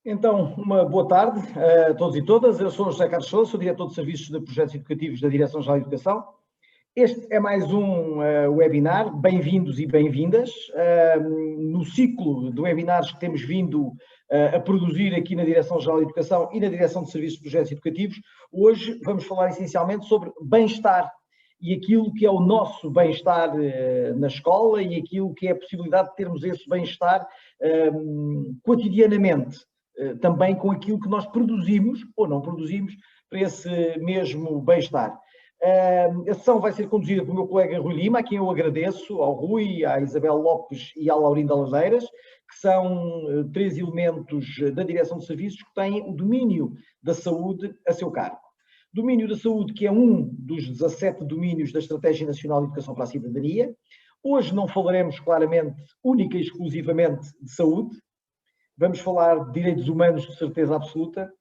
Então, uma boa tarde a todos e todas. Eu sou o José Carlos Sousa, sou diretor de Serviços de Projetos Educativos da Direção-Geral de Educação. Este é mais um webinar, bem-vindos e bem-vindas. No ciclo de webinars que temos vindo a produzir aqui na Direção-Geral de Educação e na Direção de Serviços de Projetos Educativos, hoje vamos falar essencialmente sobre bem-estar e aquilo que é o nosso bem-estar na escola e aquilo que é a possibilidade de termos esse bem-estar cotidianamente. Também com aquilo que nós produzimos ou não produzimos para esse mesmo bem-estar. A sessão vai ser conduzida pelo meu colega Rui Lima, a quem eu agradeço, ao Rui, à Isabel Lopes e à Laurinda Ladeiras, que são três elementos da direção de serviços que têm o domínio da saúde a seu cargo. Domínio da saúde, que é um dos 17 domínios da Estratégia Nacional de Educação para a Cidadania. Hoje não falaremos claramente, única e exclusivamente, de saúde. Vamos falar de direitos humanos de certeza absoluta,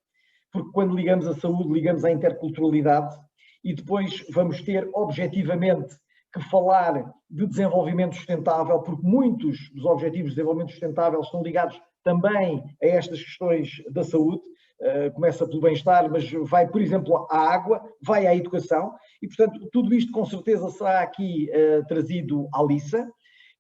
porque quando ligamos a saúde, ligamos à interculturalidade, e depois vamos ter, objetivamente, que falar de desenvolvimento sustentável, porque muitos dos objetivos de desenvolvimento sustentável estão ligados também a estas questões da saúde. Começa pelo bem-estar, mas vai, por exemplo, à água, vai à educação, e, portanto, tudo isto com certeza será aqui trazido à liça.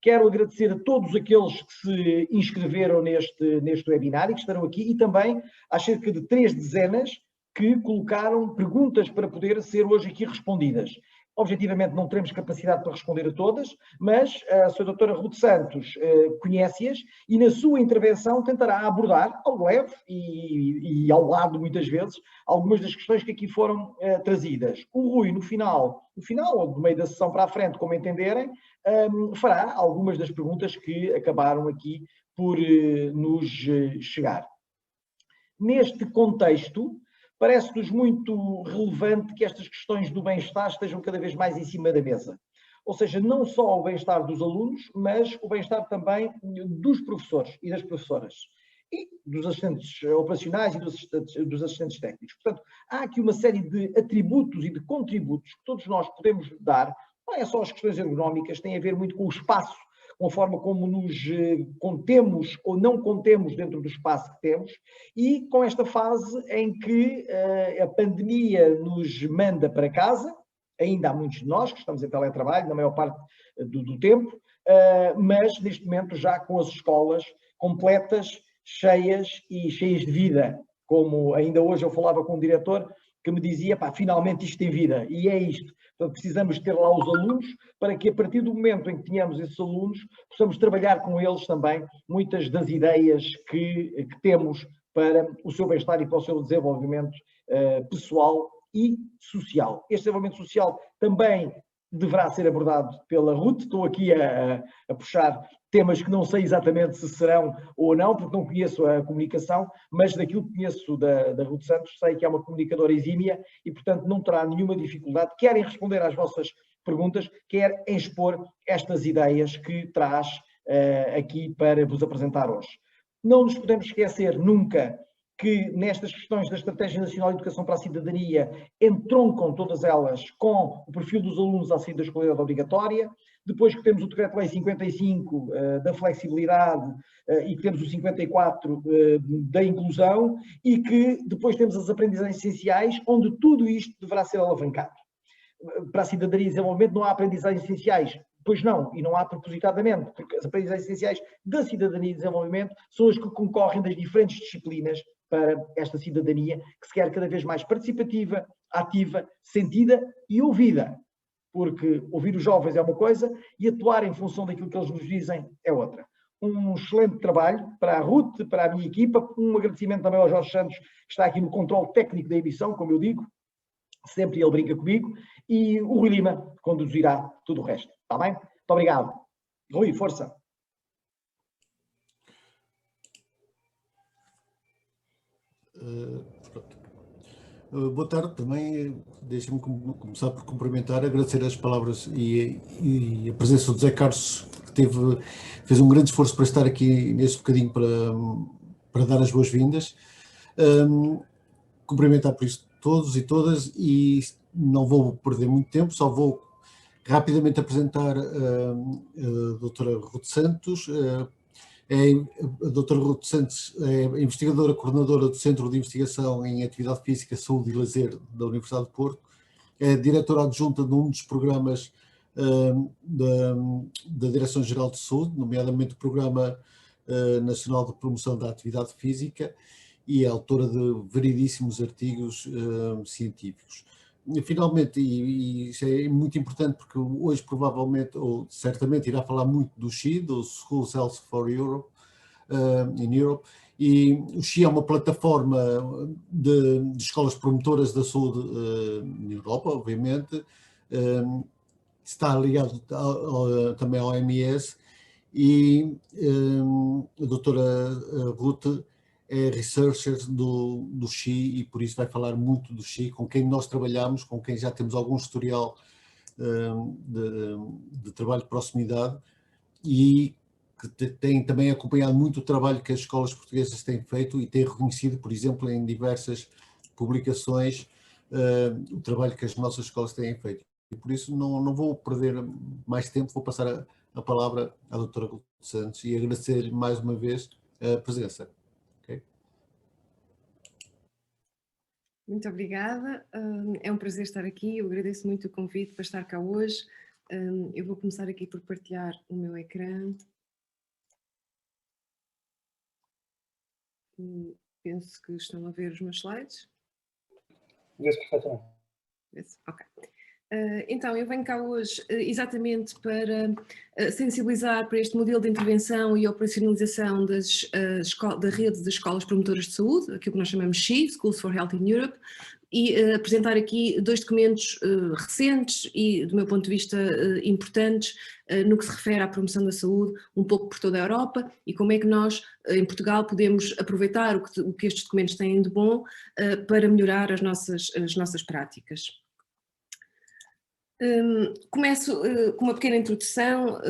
Quero agradecer a todos aqueles que se inscreveram neste webinar e que estarão aqui, e também às cerca de 3 dezenas que colocaram perguntas para poder ser hoje aqui respondidas. Objetivamente não teremos capacidade para responder a todas, mas a Sra. Doutora Ruth Santos conhece-as e na sua intervenção tentará abordar ao leve e ao lado, muitas vezes, algumas das questões que aqui foram trazidas. O Rui, no final ou do meio da sessão para a frente, como entenderem, fará algumas das perguntas que acabaram aqui por nos chegar. Neste contexto, parece-nos muito relevante que estas questões do bem-estar estejam cada vez mais em cima da mesa. Ou seja, não só o bem-estar dos alunos, mas o bem-estar também dos professores e das professoras. E dos assistentes operacionais e dos assistentes técnicos. Portanto, há aqui uma série de atributos e de contributos que todos nós podemos dar. Não é só as questões ergonómicas, tem a ver muito com o espaço, com a forma como nos contemos ou não contemos dentro do espaço que temos, e com esta fase em que a pandemia nos manda para casa. Ainda há muitos de nós que estamos em teletrabalho, na maior parte do tempo, mas neste momento já com as escolas completas, cheias e cheias de vida. Como ainda hoje eu falava com um diretor que me dizia, finalmente isto tem vida, e é isto. Portanto, precisamos ter lá os alunos para que, a partir do momento em que tenhamos esses alunos, possamos trabalhar com eles também muitas das ideias que temos para o seu bem-estar e para o seu desenvolvimento pessoal e social. Este desenvolvimento social também deverá ser abordado pela Ruth. Estou aqui a puxar temas que não sei exatamente se serão ou não, porque não conheço a comunicação, mas daquilo que conheço da Ruth Santos, sei que é uma comunicadora exímia e, portanto, não terá nenhuma dificuldade, quer em responder às vossas perguntas, quer em expor estas ideias que traz aqui para vos apresentar hoje. Não nos podemos esquecer nunca que nestas questões da Estratégia Nacional de Educação para a Cidadania entroncam todas elas com o perfil dos alunos à saída da escolaridade obrigatória. Depois que temos o Decreto-Lei 55 da flexibilidade e que temos o 54 da inclusão, e que depois temos as aprendizagens essenciais, onde tudo isto deverá ser alavancado. Para a cidadania e desenvolvimento não há aprendizagens essenciais. Pois não, e não há propositadamente, porque as aprendizagens essenciais da cidadania e desenvolvimento são as que concorrem das diferentes disciplinas para esta cidadania que se quer cada vez mais participativa, ativa, sentida e ouvida. Porque ouvir os jovens é uma coisa e atuar em função daquilo que eles nos dizem é outra. Um excelente trabalho para a Ruth, para a minha equipa, um agradecimento também ao Jorge Santos, que está aqui no controle técnico da emissão, como eu digo, sempre ele brinca comigo, e o Rui Lima conduzirá tudo o resto. Está bem? Muito obrigado. Rui, força. Boa tarde também. Deixem-me começar por cumprimentar, agradecer as palavras e a presença do José Carlos, que fez um grande esforço para estar aqui neste bocadinho para dar as boas-vindas. Cumprimentar por isso todos e todas, e não vou perder muito tempo, só vou rapidamente apresentar a doutora Ruth Santos. A doutora Ruth Santos é investigadora, coordenadora do Centro de Investigação em Atividade Física, Saúde e Lazer da Universidade de Porto, é diretora adjunta de um dos programas da Direção-Geral de Saúde, nomeadamente o Programa Nacional de Promoção da Atividade Física, e é autora de variedíssimos artigos científicos. E, finalmente, e isso é muito importante porque hoje provavelmente, ou certamente, irá falar muito do SHE, do Schools Health for Europe, in Europe, e o SHE é uma plataforma de escolas promotoras da saúde na Europa, obviamente, está ligado também ao OMS, e a doutora Ruth é researcher do SHE e por isso vai falar muito do SHE, com quem nós trabalhamos, com quem já temos algum historial de trabalho de proximidade e que tem também acompanhado muito o trabalho que as escolas portuguesas têm feito e tem reconhecido, por exemplo, em diversas publicações, o trabalho que as nossas escolas têm feito. E por isso não vou perder mais tempo, vou passar a palavra à doutora Ruth Santos e agradecer mais uma vez a presença. Muito obrigada, é um prazer estar aqui, eu agradeço muito o convite para estar cá hoje. Eu vou começar aqui por partilhar o meu ecrã. Penso que estão a ver os meus slides. Vê-se perfeitamente. Ok. Então, eu venho cá hoje exatamente para sensibilizar para este modelo de intervenção e operacionalização da rede de escolas promotoras de saúde, aquilo que nós chamamos SHE, Schools for Health in Europe, e apresentar aqui 2 documentos recentes e, do meu ponto de vista, importantes no que se refere à promoção da saúde, um pouco por toda a Europa, e como é que nós, em Portugal, podemos aproveitar o que estes documentos têm de bom para melhorar as nossas práticas. Começo com uma pequena introdução,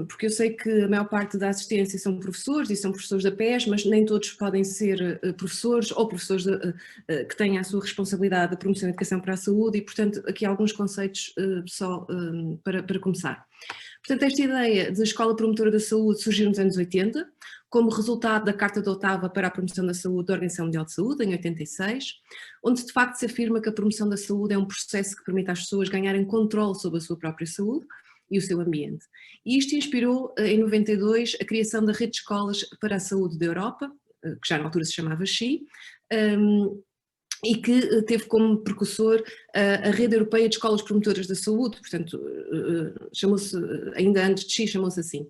porque eu sei que a maior parte da assistência são professores e são professores da PES, mas nem todos podem ser professores ou professores que têm a sua responsabilidade da promoção da educação para a saúde e, portanto, aqui há alguns conceitos só para começar. Portanto, esta ideia de escola promotora da saúde surgiu nos anos 80, como resultado da Carta de Otava para a Promoção da Saúde da Organização Mundial de Saúde, em 86, onde de facto se afirma que a promoção da saúde é um processo que permite às pessoas ganharem controle sobre a sua própria saúde e o seu ambiente. E isto inspirou, em 92, a criação da Rede de Escolas para a Saúde da Europa, que já na altura se chamava SHE, e que teve como precursor a Rede Europeia de Escolas Promotoras da Saúde, portanto, chamou-se, ainda antes de SHE, chamou-se assim.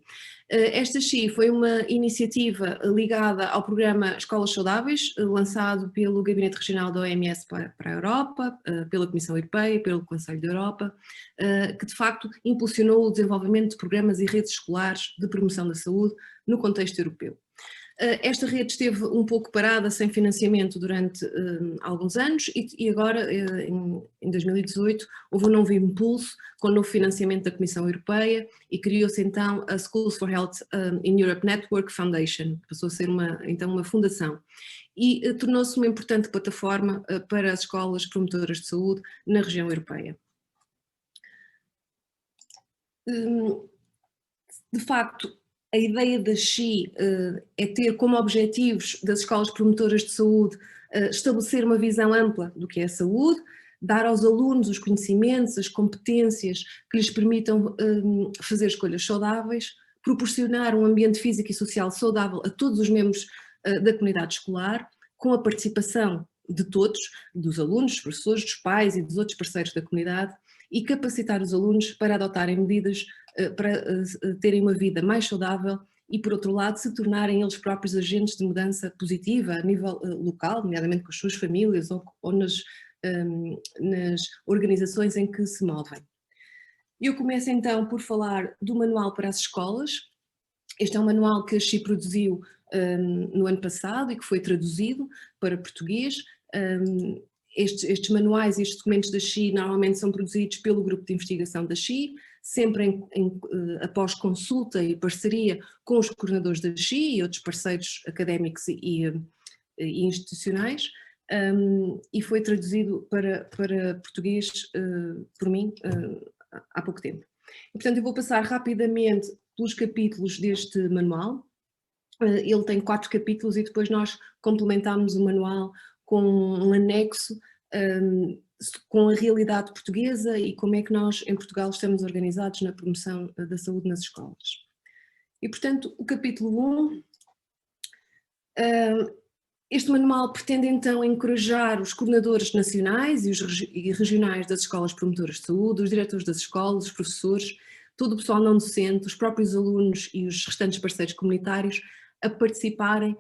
Esta SHE foi uma iniciativa ligada ao programa Escolas Saudáveis, lançado pelo Gabinete Regional da OMS para a Europa, pela Comissão Europeia, pelo Conselho da Europa, que de facto impulsionou o desenvolvimento de programas e redes escolares de promoção da saúde no contexto europeu. Esta rede esteve um pouco parada, sem financiamento, durante alguns anos e agora, em 2018, houve um novo impulso com o novo financiamento da Comissão Europeia e criou-se então a Schools for Health in Europe Network Foundation, que passou a ser então uma fundação, e tornou-se uma importante plataforma para as escolas promotoras de saúde na região europeia. De facto, a ideia da SHE é ter como objetivos das escolas promotoras de saúde estabelecer uma visão ampla do que é a saúde, dar aos alunos os conhecimentos, as competências que lhes permitam fazer escolhas saudáveis, proporcionar um ambiente físico e social saudável a todos os membros da comunidade escolar, com a participação de todos, dos alunos, dos professores, dos pais e dos outros parceiros da comunidade, e capacitar os alunos para adotarem medidas para terem uma vida mais saudável e, por outro lado, se tornarem eles próprios agentes de mudança positiva a nível local, nomeadamente com as suas famílias ou nas organizações em que se movem. Eu começo então por falar do manual para as escolas. Este é um manual que a SHE produziu no ano passado e que foi traduzido para português. Estes manuais e estes documentos da SHE normalmente são produzidos pelo grupo de investigação da SHE, sempre após consulta e parceria com os coordenadores da SHE e outros parceiros académicos e institucionais, e foi traduzido para português por mim há pouco tempo. E, portanto, eu vou passar rapidamente pelos capítulos deste manual. Ele tem 4 capítulos e depois nós complementámos o manual com um anexo com a realidade portuguesa e como é que nós em Portugal estamos organizados na promoção da saúde nas escolas. E portanto o capítulo 1, este manual pretende então encorajar os coordenadores nacionais e regionais das escolas promotoras de saúde, os diretores das escolas, os professores, todo o pessoal não docente, os próprios alunos e os restantes parceiros comunitários a participarem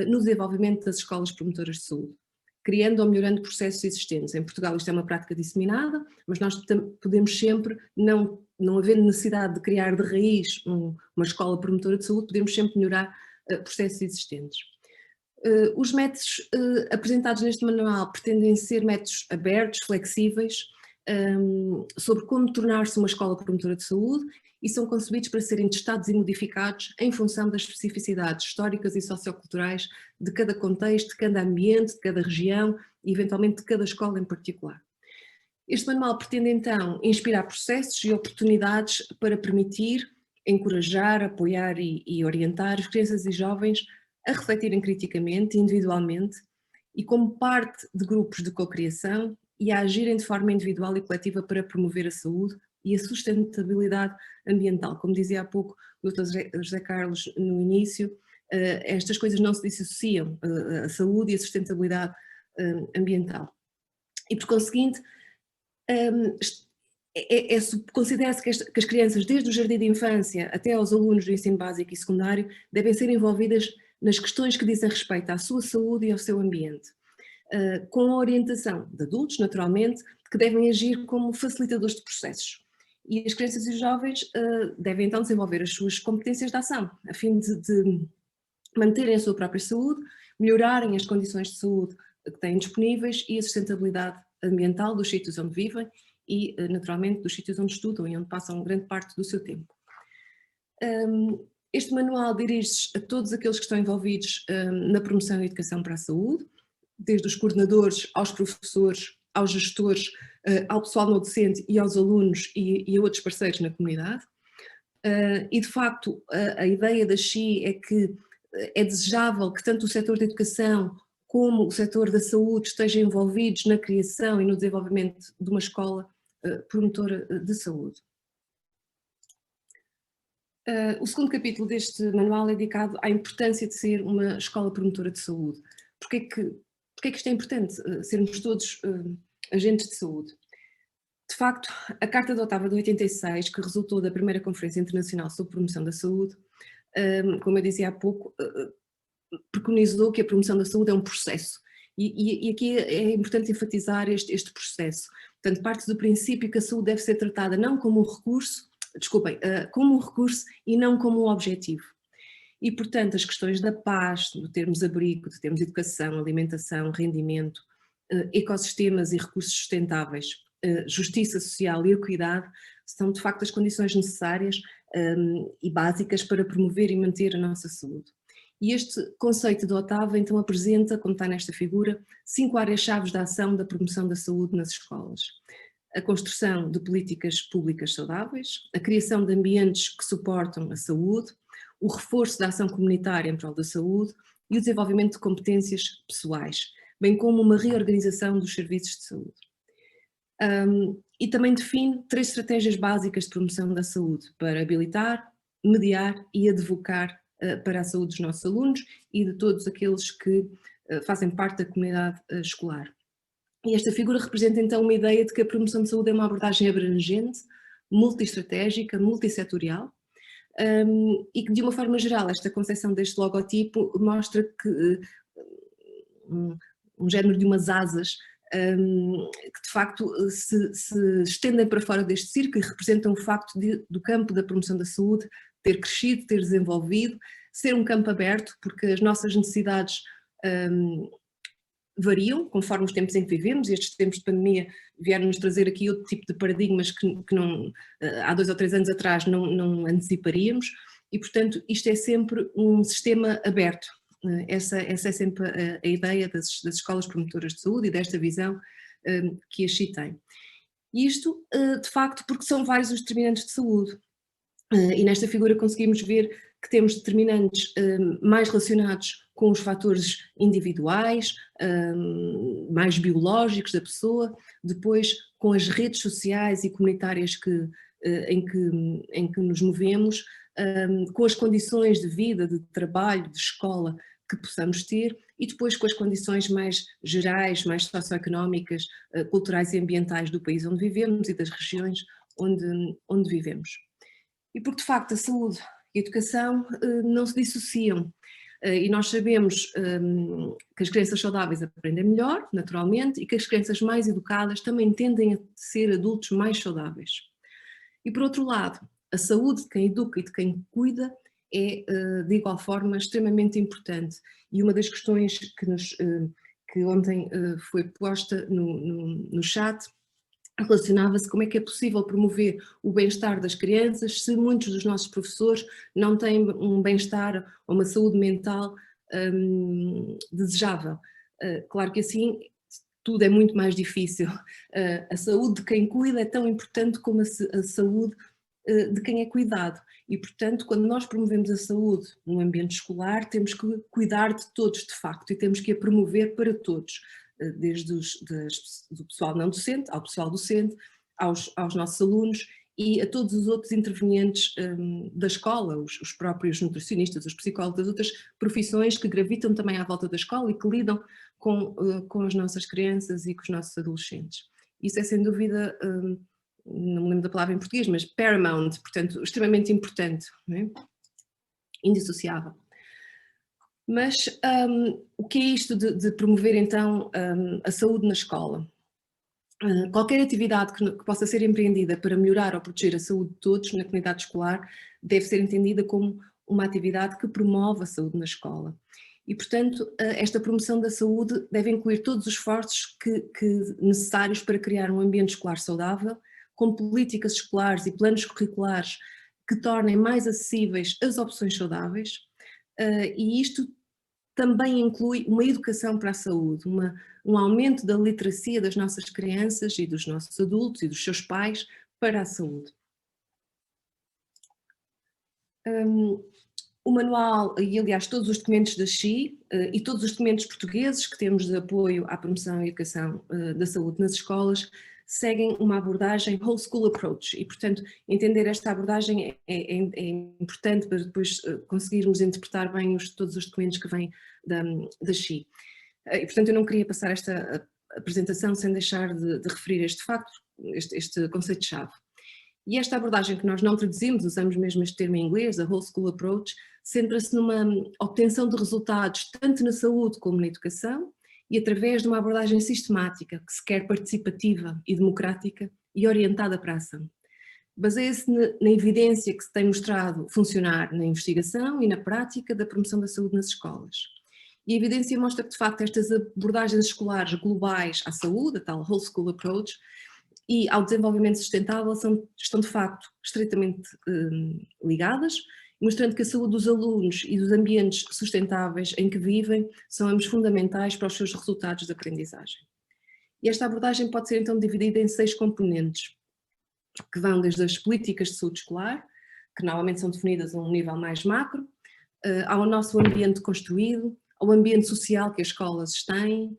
no desenvolvimento das escolas promotoras de saúde, criando ou melhorando processos existentes. Em Portugal isto é uma prática disseminada, mas nós podemos sempre, não havendo necessidade de criar de raiz uma escola promotora de saúde, podemos sempre melhorar processos existentes. Os métodos apresentados neste manual pretendem ser métodos abertos, flexíveis, sobre como tornar-se uma escola promotora de saúde e são concebidos para serem testados e modificados em função das especificidades históricas e socioculturais de cada contexto, de cada ambiente, de cada região e eventualmente de cada escola em particular. Este manual pretende então inspirar processos e oportunidades para permitir, encorajar, apoiar e orientar as crianças e jovens a refletirem criticamente, individualmente e como parte de grupos de cocriação e a agirem de forma individual e coletiva para promover a saúde e a sustentabilidade ambiental. Como dizia há pouco o Dr. José Carlos no início, estas coisas não se dissociam, a saúde e a sustentabilidade ambiental. E por conseguinte, considera-se que as crianças, desde o jardim de infância até aos alunos do ensino básico e secundário, devem ser envolvidas nas questões que dizem respeito à sua saúde e ao seu ambiente, com a orientação de adultos, naturalmente, que devem agir como facilitadores de processos. E as crianças e os jovens devem então desenvolver as suas competências de ação, a fim de manterem a sua própria saúde, melhorarem as condições de saúde que têm disponíveis e a sustentabilidade ambiental dos sítios onde vivem e, naturalmente, dos sítios onde estudam e onde passam grande parte do seu tempo. Este manual dirige-se a todos aqueles que estão envolvidos na promoção e educação para a saúde, desde os coordenadores aos professores, aos gestores, ao pessoal não docente e aos alunos e a outros parceiros na comunidade. E de facto a ideia da XI é que é desejável que tanto o setor da educação como o setor da saúde estejam envolvidos na criação e no desenvolvimento de uma escola promotora de saúde. O segundo capítulo deste manual é dedicado à importância de ser uma escola promotora de saúde. Porquê que isto é importante, sermos todos agentes de saúde? De facto, a Carta de Otava de 86, que resultou da primeira Conferência Internacional sobre Promoção da Saúde, como eu dizia há pouco, preconizou que a promoção da saúde é um processo. E aqui é importante enfatizar este processo. Portanto, parte do princípio que a saúde deve ser tratada não como um recurso, como um recurso e não como um objetivo. E, portanto, as questões da paz, de termos abrigo, de termos educação, alimentação, rendimento, ecossistemas e recursos sustentáveis, justiça social e equidade, são de facto as condições necessárias e básicas para promover e manter a nossa saúde. E este conceito de Otava então apresenta, como está nesta figura, 5 áreas-chave de ação da promoção da saúde nas escolas. A construção de políticas públicas saudáveis, a criação de ambientes que suportam a saúde, o reforço da ação comunitária em prol da saúde e o desenvolvimento de competências pessoais, bem como uma reorganização dos serviços de saúde. E também define 3 estratégias básicas de promoção da saúde para habilitar, mediar e advocar para a saúde dos nossos alunos e de todos aqueles que fazem parte da comunidade escolar. E esta figura representa então uma ideia de que a promoção de saúde é uma abordagem abrangente, multi-estratégica, multissetorial, e que de uma forma geral esta concepção deste logotipo mostra que um género de umas asas que de facto se estendem para fora deste círculo e representam o facto do campo da promoção da saúde ter crescido, ter desenvolvido, ser um campo aberto, porque as nossas necessidades variam conforme os tempos em que vivemos, e estes tempos de pandemia vieram-nos trazer aqui outro tipo de paradigmas que não, há 2 ou 3 anos atrás não anteciparíamos, e portanto isto é sempre um sistema aberto. Essa é sempre a ideia das escolas promotoras de saúde e desta visão que a XI tem. E isto, de facto, porque são vários os determinantes de saúde. E nesta figura conseguimos ver que temos determinantes mais relacionados com os fatores individuais, mais biológicos da pessoa, depois com as redes sociais e comunitárias em que nos movemos, com as condições de vida, de trabalho, de escola que possamos ter, e depois com as condições mais gerais, mais socioeconómicas, culturais e ambientais do país onde vivemos e das regiões onde vivemos. E porque de facto a saúde e a educação não se dissociam, e nós sabemos que as crianças saudáveis aprendem melhor, naturalmente, e que as crianças mais educadas também tendem a ser adultos mais saudáveis. E por outro lado, a saúde de quem educa e de quem cuida é de igual forma extremamente importante, e uma das questões que ontem foi posta no chat relacionava-se como é que é possível promover o bem-estar das crianças se muitos dos nossos professores não têm um bem-estar ou uma saúde mental desejável. Claro que assim tudo é muito mais difícil. A saúde de quem cuida é tão importante como a saúde de quem é cuidado, e portanto quando nós promovemos a saúde no ambiente escolar temos que cuidar de todos de facto, e temos que a promover para todos, desde do pessoal não docente, ao pessoal docente, aos nossos alunos e a todos os outros intervenientes da escola, os próprios nutricionistas, os psicólogos, as outras profissões que gravitam também à volta da escola e que lidam com as nossas crianças e com os nossos adolescentes. Isso é sem dúvida, não me lembro da palavra em português, mas paramount, portanto extremamente importante, não é? Indissociável. Mas o que é isto de promover então a saúde na escola? Qualquer atividade que possa ser empreendida para melhorar ou proteger a saúde de todos na comunidade escolar deve ser entendida como uma atividade que promove a saúde na escola. E, portanto, esta promoção da saúde deve incluir todos os esforços necessários para criar um ambiente escolar saudável, com políticas escolares e planos curriculares que tornem mais acessíveis as opções saudáveis, e isto também inclui uma educação para a saúde, um aumento da literacia das nossas crianças e dos nossos adultos e dos seus pais para a saúde. O manual, e aliás todos os documentos da SHE e todos os documentos portugueses que temos de apoio à promoção e educação da saúde nas escolas, seguem uma abordagem whole school approach, e portanto entender esta abordagem é importante para depois conseguirmos interpretar bem todos os documentos que vêm da SHE. E portanto eu não queria passar esta apresentação sem deixar de referir este facto, este conceito-chave. E esta abordagem que nós não traduzimos, usamos mesmo este termo em inglês, a whole school approach, centra-se numa obtenção de resultados tanto na saúde como na educação, e através de uma abordagem sistemática, que se quer participativa e democrática e orientada para a ação. Baseia-se na evidência que se tem mostrado funcionar na investigação e na prática da promoção da saúde nas escolas. E a evidência mostra que, de facto, estas abordagens escolares globais à saúde, a tal whole school approach, e ao desenvolvimento sustentável estão, de facto, estreitamente ligadas, mostrando que a saúde dos alunos e dos ambientes sustentáveis em que vivem são ambos fundamentais para os seus resultados de aprendizagem. E esta abordagem pode ser então dividida em 6 componentes, que vão desde as políticas de saúde escolar, que normalmente são definidas a um nível mais macro, ao nosso ambiente construído, ao ambiente social que as escolas têm,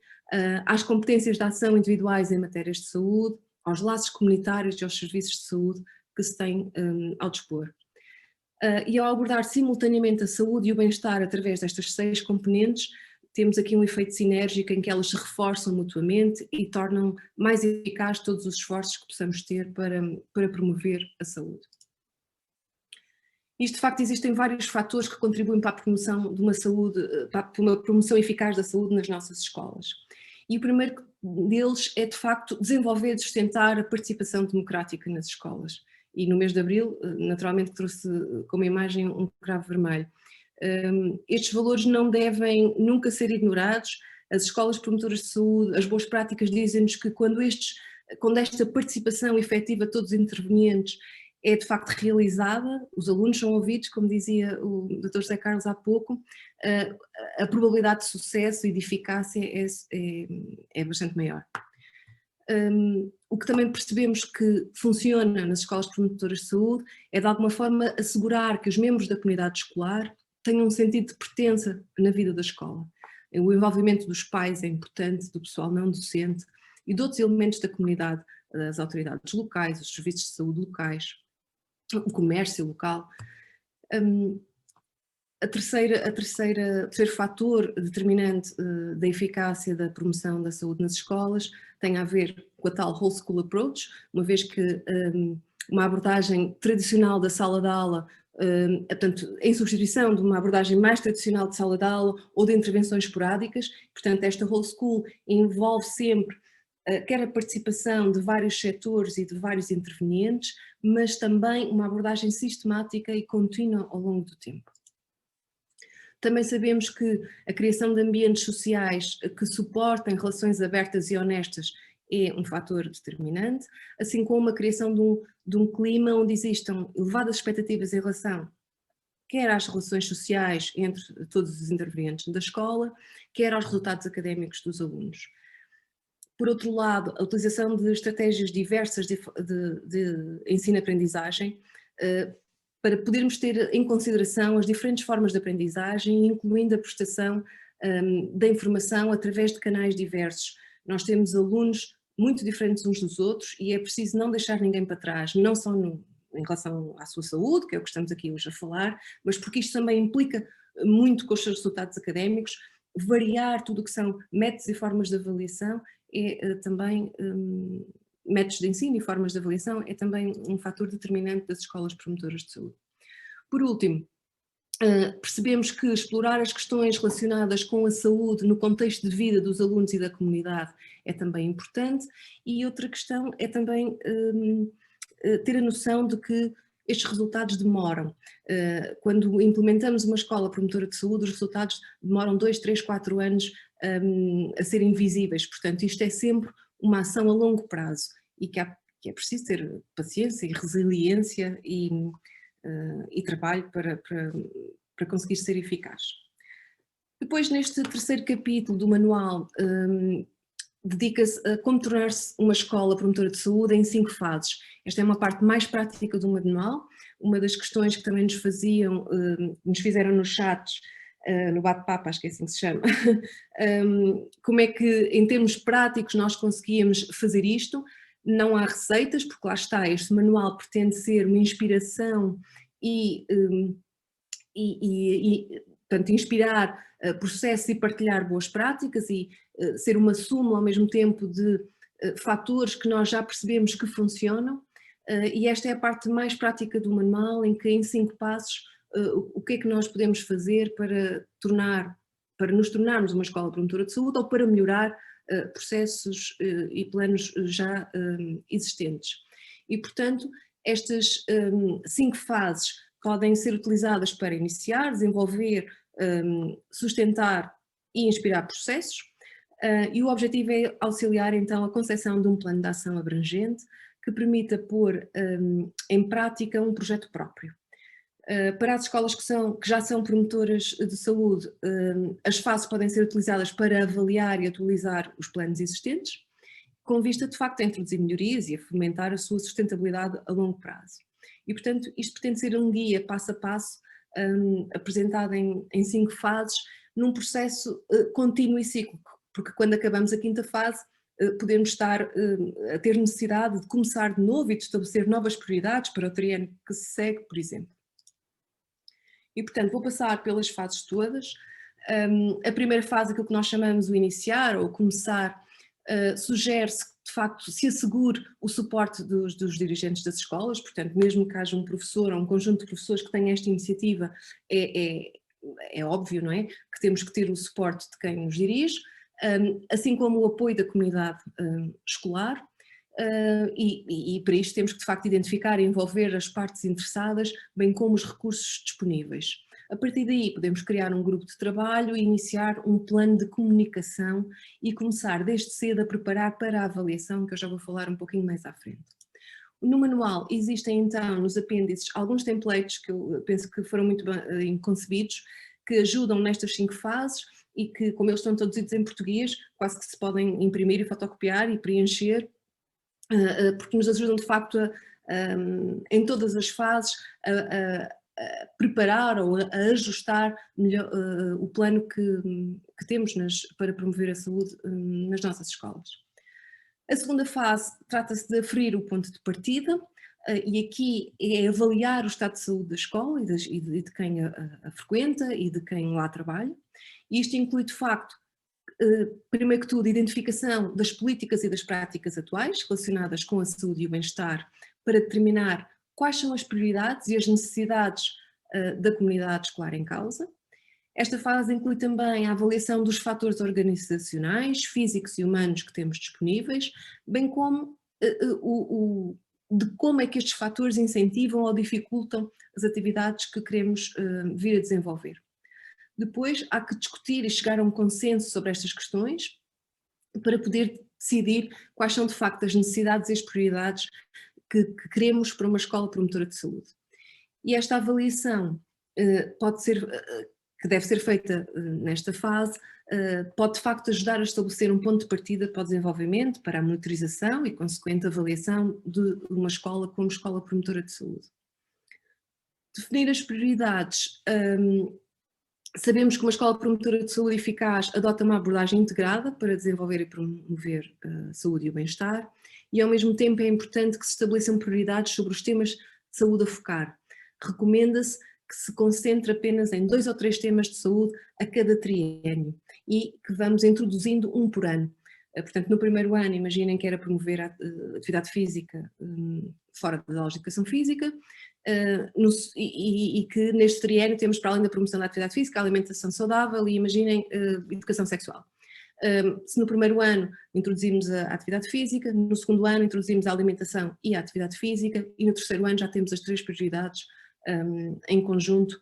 às competências de ação individuais em matérias de saúde, aos laços comunitários e aos serviços de saúde que se têm ao dispor. E ao abordar simultaneamente a saúde e o bem-estar através destas 6 componentes, temos aqui um efeito sinérgico em que elas se reforçam mutuamente e tornam mais eficazes todos os esforços que possamos ter para promover a saúde. Isto, de facto, existem vários fatores que contribuem para a promoção de uma saúde, para uma promoção eficaz da saúde nas nossas escolas. E o primeiro deles é, de facto, desenvolver e sustentar a participação democrática nas escolas. E no mês de abril, naturalmente, trouxe como imagem um cravo vermelho. Estes valores não devem nunca ser ignorados. As escolas promotoras de saúde, as boas práticas dizem-nos que quando esta participação efetiva de todos os intervenientes é de facto realizada, os alunos são ouvidos, como dizia o Dr. José Carlos há pouco, a probabilidade de sucesso e de eficácia é bastante maior. O que também percebemos que funciona nas escolas promotoras de saúde é de alguma forma assegurar que os membros da comunidade escolar tenham um sentido de pertença na vida da escola. O envolvimento dos pais é importante, do pessoal não docente e de outros elementos da comunidade, das autoridades locais, os serviços de saúde locais, o comércio local. O terceiro fator determinante da eficácia da promoção da saúde nas escolas tem a ver com a tal whole school approach, uma vez que uma abordagem tradicional da sala de aula, portanto, em substituição de uma abordagem mais tradicional de sala de aula ou de intervenções esporádicas, portanto, esta whole school envolve sempre quer a participação de vários setores e de vários intervenientes, mas também uma abordagem sistemática e contínua ao longo do tempo. Também sabemos que a criação de ambientes sociais que suportem relações abertas e honestas é um fator determinante, assim como a criação de um clima onde existam elevadas expectativas em relação quer às relações sociais entre todos os intervenientes da escola, quer aos resultados académicos dos alunos. Por outro lado, a utilização de estratégias diversas de ensino-aprendizagem para podermos ter em consideração as diferentes formas de aprendizagem, incluindo a prestação da informação através de canais diversos. Nós temos alunos muito diferentes uns dos outros e é preciso não deixar ninguém para trás, não só em relação à sua saúde, que é o que estamos aqui hoje a falar, mas porque isto também implica muito com os seus resultados académicos, variar tudo o que são métodos e formas de avaliação é também... métodos de ensino e formas de avaliação é também um fator determinante das escolas promotoras de saúde. Por último, percebemos que explorar as questões relacionadas com a saúde no contexto de vida dos alunos e da comunidade é também importante e outra questão é também ter a noção de que estes resultados demoram. Quando implementamos uma escola promotora de saúde, os resultados demoram 2, 3, 4 anos a serem visíveis, portanto isto é sempre uma ação a longo prazo e que é preciso ter paciência e resiliência e trabalho para conseguir ser eficaz. Depois, neste terceiro capítulo do manual, dedica-se a como tornar-se uma escola promotora de saúde em 5 fases. Esta é uma parte mais prática do manual, uma das questões que também nos fizeram nos chats, no bate-papo, acho que é assim que se chama, como é que em termos práticos nós conseguíamos fazer isto. Não há receitas, porque lá está, este manual pretende ser uma inspiração portanto, inspirar processos e partilhar boas práticas e ser uma súmula ao mesmo tempo de fatores que nós já percebemos que funcionam, e esta é a parte mais prática do manual, em que em 5 passos o que é que nós podemos fazer para nos tornarmos uma escola promotora de saúde ou para melhorar processos e planos já existentes. E, portanto, estas 5 fases podem ser utilizadas para iniciar, desenvolver, sustentar e inspirar processos, e o objetivo é auxiliar então a concepção de um plano de ação abrangente que permita pôr em prática um projeto próprio. Para as escolas que já são promotoras de saúde, as fases podem ser utilizadas para avaliar e atualizar os planos existentes, com vista de facto a introduzir melhorias e a fomentar a sua sustentabilidade a longo prazo. E portanto isto pretende ser um guia passo a passo, apresentado em 5 fases, num processo contínuo e cíclico, porque quando acabamos a 5ª fase podemos estar a ter necessidade de começar de novo e de estabelecer novas prioridades para o triênio que se segue, por exemplo. E, portanto, vou passar pelas fases todas. A primeira fase, aquilo que nós chamamos o iniciar ou começar, sugere-se que, de facto, se assegure o suporte dos dirigentes das escolas, portanto, mesmo que haja um professor ou um conjunto de professores que tenha esta iniciativa, é óbvio, não é? Que temos que ter o suporte de quem nos dirige, assim como o apoio da comunidade escolar. E para isto temos que de facto identificar e envolver as partes interessadas, bem como os recursos disponíveis. A partir daí podemos criar um grupo de trabalho e iniciar um plano de comunicação e começar desde cedo a preparar para a avaliação, que eu já vou falar um pouquinho mais à frente. No manual existem então nos apêndices alguns templates que eu penso que foram muito bem concebidos, que ajudam nestas 5 fases e que, como eles estão traduzidos em português, quase que se podem imprimir e fotocopiar e preencher porque nos ajudam de facto em todas as fases a preparar ou a ajustar melhor, o plano que temos para promover a saúde nas nossas escolas. A segunda fase trata-se de aferir o ponto de partida, e aqui é avaliar o estado de saúde da escola e de quem a frequenta e de quem lá trabalha. E isto inclui de facto, primeiro que tudo, a identificação das políticas e das práticas atuais relacionadas com a saúde e o bem-estar para determinar quais são as prioridades e as necessidades da comunidade escolar em causa. Esta fase inclui também a avaliação dos fatores organizacionais, físicos e humanos que temos disponíveis, bem como de como é que estes fatores incentivam ou dificultam as atividades que queremos vir a desenvolver. Depois há que discutir e chegar a um consenso sobre estas questões para poder decidir quais são de facto as necessidades e as prioridades que queremos para uma escola promotora de saúde. E esta avaliação pode ser, que deve ser feita nesta fase, pode de facto ajudar a estabelecer um ponto de partida para o desenvolvimento, para a monitorização e consequente avaliação de uma escola como escola promotora de saúde. Definir as prioridades. Sabemos que uma escola promotora de saúde eficaz adota uma abordagem integrada para desenvolver e promover a saúde e o bem-estar, e ao mesmo tempo é importante que se estabeleçam prioridades sobre os temas de saúde a focar. Recomenda-se que se concentre apenas em 2 ou 3 temas de saúde a cada triênio e que vamos introduzindo um por ano. Portanto, no primeiro ano, imaginem que era promover a atividade física fora da aulas de educação física, e que neste triênio temos, para além da promoção da atividade física, a alimentação saudável e, imaginem, educação sexual. Se no primeiro ano introduzimos a atividade física, no segundo ano introduzimos a alimentação e a atividade física, e no terceiro ano já temos as 3 prioridades em conjunto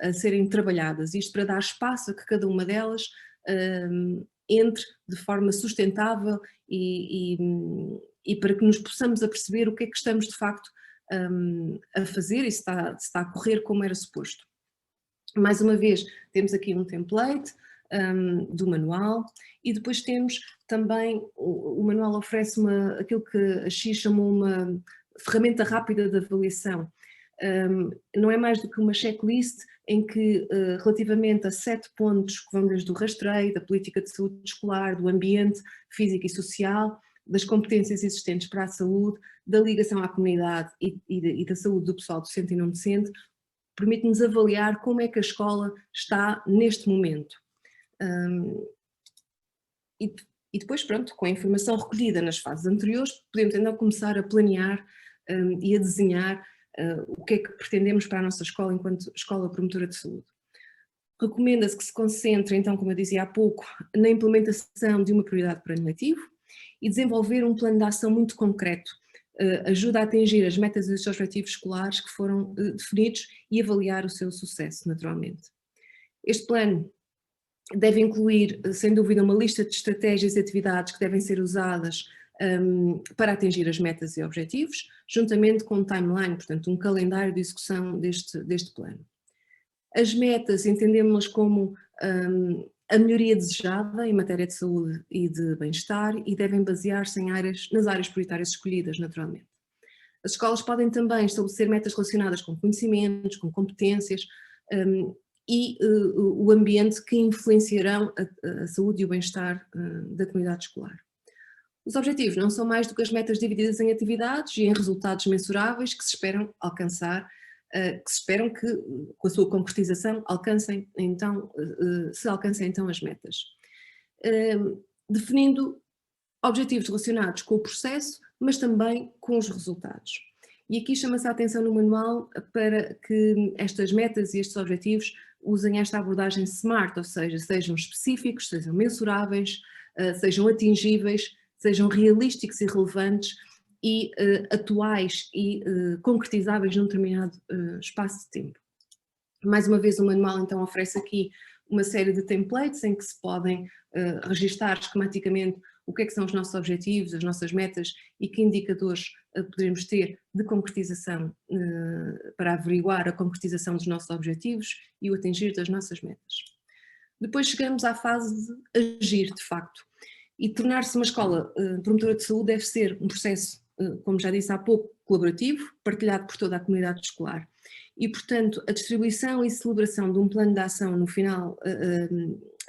a serem trabalhadas. Isto para dar espaço a que cada uma delas entre de forma sustentável e para que nos possamos aperceber o que é que estamos de facto a fazer e se está a correr como era suposto. Mais uma vez, temos aqui um template do manual e depois temos também, o manual oferece aquilo que a X chamou uma ferramenta rápida de avaliação. Não é mais do que uma checklist em que, relativamente a 7 pontos que vão desde o rastreio, da política de saúde escolar, do ambiente físico e social, das competências existentes para a saúde, da ligação à comunidade e da saúde do pessoal docente e não docente, permite-nos avaliar como é que a escola está neste momento. E depois, pronto, com a informação recolhida nas fases anteriores, podemos então começar a planear e a desenhar o que é que pretendemos para a nossa escola enquanto escola promotora de saúde. Recomenda-se que se concentre, então, como eu dizia há pouco, na implementação de uma prioridade para o ano letivo e desenvolver um plano de ação muito concreto. Ajuda a atingir as metas e os objetivos escolares que foram definidos e avaliar o seu sucesso, naturalmente. Este plano deve incluir, sem dúvida, uma lista de estratégias e atividades que devem ser usadas para atingir as metas e objetivos, juntamente com um timeline, portanto um calendário de execução deste plano. As metas entendemos-las como a melhoria desejada em matéria de saúde e de bem-estar e devem basear-se nas áreas prioritárias escolhidas, naturalmente. As escolas podem também estabelecer metas relacionadas com conhecimentos, com competências e o ambiente que influenciarão a saúde e o bem-estar da comunidade escolar. Os objetivos não são mais do que as metas divididas em atividades e em resultados mensuráveis que se esperam alcançar, que se esperam que, com a sua concretização, se alcancem então as metas. Definindo objetivos relacionados com o processo, mas também com os resultados. E aqui chama-se a atenção no manual para que estas metas e estes objetivos usem esta abordagem SMART, ou seja, sejam específicos, sejam mensuráveis, sejam atingíveis, sejam realísticos e relevantes e atuais e concretizáveis num determinado espaço de tempo. Mais uma vez o manual então oferece aqui uma série de templates em que se podem registar esquematicamente o que é que são os nossos objetivos, as nossas metas e que indicadores poderemos ter de concretização para averiguar a concretização dos nossos objetivos e o atingir das nossas metas. Depois chegamos à fase de agir de facto. E tornar-se uma escola promotora de saúde deve ser um processo, como já disse há pouco, colaborativo, partilhado por toda a comunidade escolar. E, portanto, a distribuição e celebração de um plano de ação no final,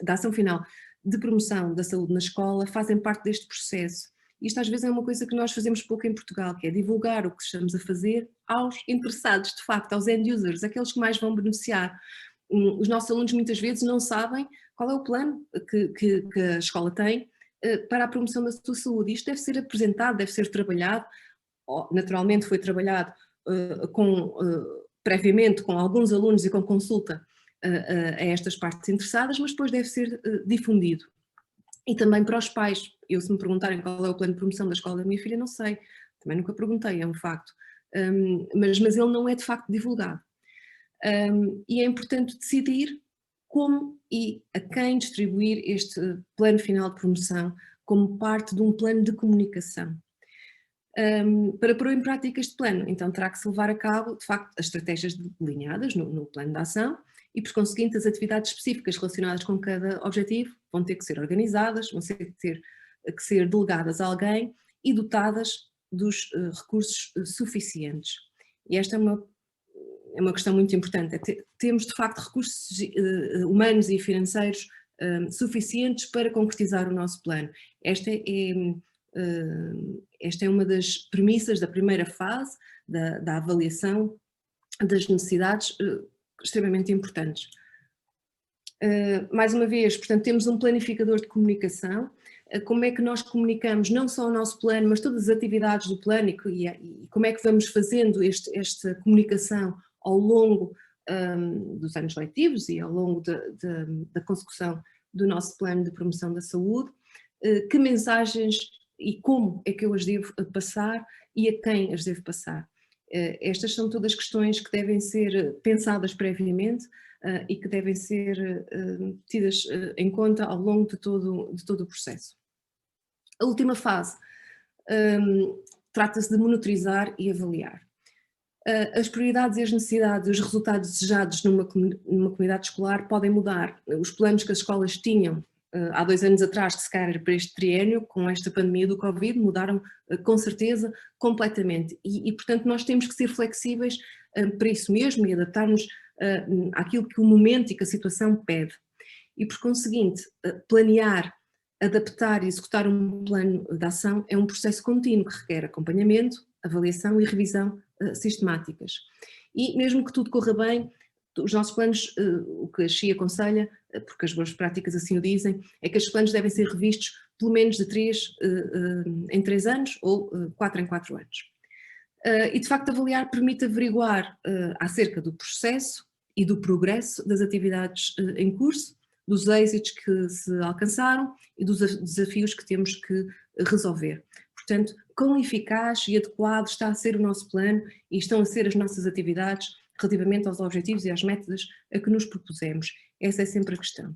da ação final de promoção da saúde na escola fazem parte deste processo. Isto às vezes é uma coisa que nós fazemos pouco em Portugal, que é divulgar o que estamos a fazer aos interessados, de facto, aos end users, aqueles que mais vão beneficiar. Os nossos alunos muitas vezes não sabem qual é o plano que a escola tem para a promoção da sua saúde. Isto deve ser apresentado, deve ser trabalhado, naturalmente foi trabalhado previamente com alguns alunos e com consulta a estas partes interessadas, mas depois deve ser difundido. E também para os pais. Eu, se me perguntarem qual é o plano de promoção da escola da minha filha, não sei, também nunca perguntei, é um facto, mas ele não é de facto divulgado. E é importante decidir como e a quem distribuir este plano final de promoção como parte de um plano de comunicação. Para pôr em prática este plano, então terá que se levar a cabo, de facto, as estratégias delineadas no plano de ação e, por conseguinte, as atividades específicas relacionadas com cada objetivo vão ter que ser organizadas, vão ter que ser delegadas a alguém e dotadas dos recursos suficientes. E esta é uma questão muito importante. Temos, de facto, recursos humanos e financeiros suficientes para concretizar o nosso plano. Esta é uma das premissas da primeira fase da avaliação das necessidades extremamente importantes. Mais uma vez, portanto, temos um planificador de comunicação. Como é que nós comunicamos não só o nosso plano, mas todas as atividades do plano e como é que vamos fazendo esta comunicação ao longo dos anos letivos e ao longo da consecução do nosso plano de promoção da saúde, que mensagens e como é que eu as devo passar e a quem as devo passar. Estas são todas questões que devem ser pensadas previamente e que devem ser tidas em conta ao longo de todo o processo. A última fase trata-se de monitorizar e avaliar. As prioridades e as necessidades e os resultados desejados numa comunidade escolar podem mudar. Os planos que as escolas tinham há 2 anos atrás, que se calhar para este triênio, com esta pandemia do Covid, mudaram com certeza completamente. E portanto, nós temos que ser flexíveis para isso mesmo e adaptar-nos àquilo que o momento e que a situação pede. E por conseguinte, planear, adaptar e executar um plano de ação é um processo contínuo que requer acompanhamento, avaliação e revisão sistemáticas. E mesmo que tudo corra bem, os nossos planos, o que a XI aconselha, porque as boas práticas assim o dizem, é que os planos devem ser revistos pelo menos de 3 em 3 anos ou 4 em 4 anos. E de facto avaliar permite averiguar acerca do processo e do progresso das atividades em curso, dos êxitos que se alcançaram e dos desafios que temos que resolver. Portanto, quão eficaz e adequado está a ser o nosso plano e estão a ser as nossas atividades relativamente aos objetivos e às metas a que nos propusemos. Essa é sempre a questão.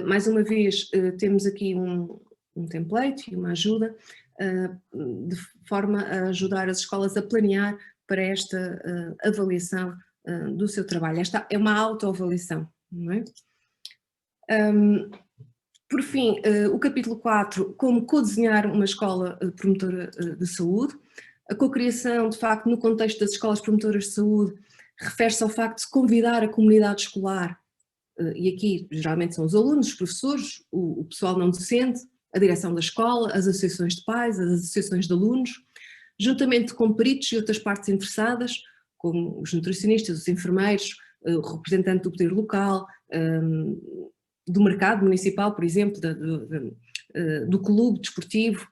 Mais uma vez, temos aqui um template e uma ajuda de forma a ajudar as escolas a planear para esta avaliação do seu trabalho. Esta é uma autoavaliação, não é? Por fim, o capítulo 4, como codesenhar uma escola promotora de saúde. A cocriação, de facto, no contexto das escolas promotoras de saúde, refere-se ao facto de convidar a comunidade escolar, e aqui geralmente são os alunos, os professores, o pessoal não docente, a direção da escola, as associações de pais, as associações de alunos, juntamente com peritos e outras partes interessadas, como os nutricionistas, os enfermeiros, o representante do poder local, do mercado municipal, por exemplo, do clube desportivo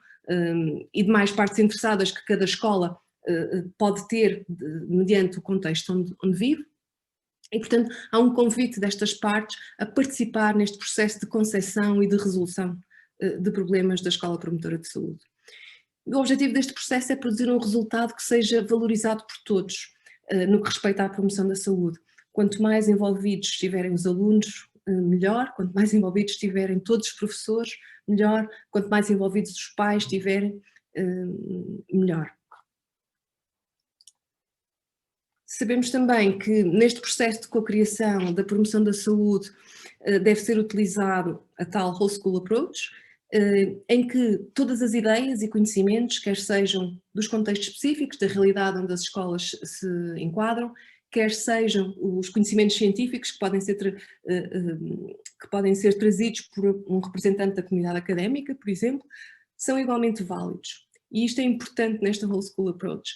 e demais partes interessadas que cada escola pode ter mediante o contexto onde vive. E, portanto, há um convite destas partes a participar neste processo de concepção e de resolução de problemas da escola promotora de saúde. O objetivo deste processo é produzir um resultado que seja valorizado por todos no que respeita à promoção da saúde. Quanto mais envolvidos estiverem os alunos, melhor. Quanto mais envolvidos estiverem todos os professores, melhor. Quanto mais envolvidos os pais estiverem, melhor. Sabemos também que neste processo de cocriação da promoção da saúde deve ser utilizado a tal whole school approach, em que todas as ideias e conhecimentos, quer sejam dos contextos específicos, da realidade onde as escolas se enquadram, quer sejam os conhecimentos científicos que podem ser trazidos por um representante da comunidade académica, por exemplo, são igualmente válidos. E isto é importante nesta whole school approach.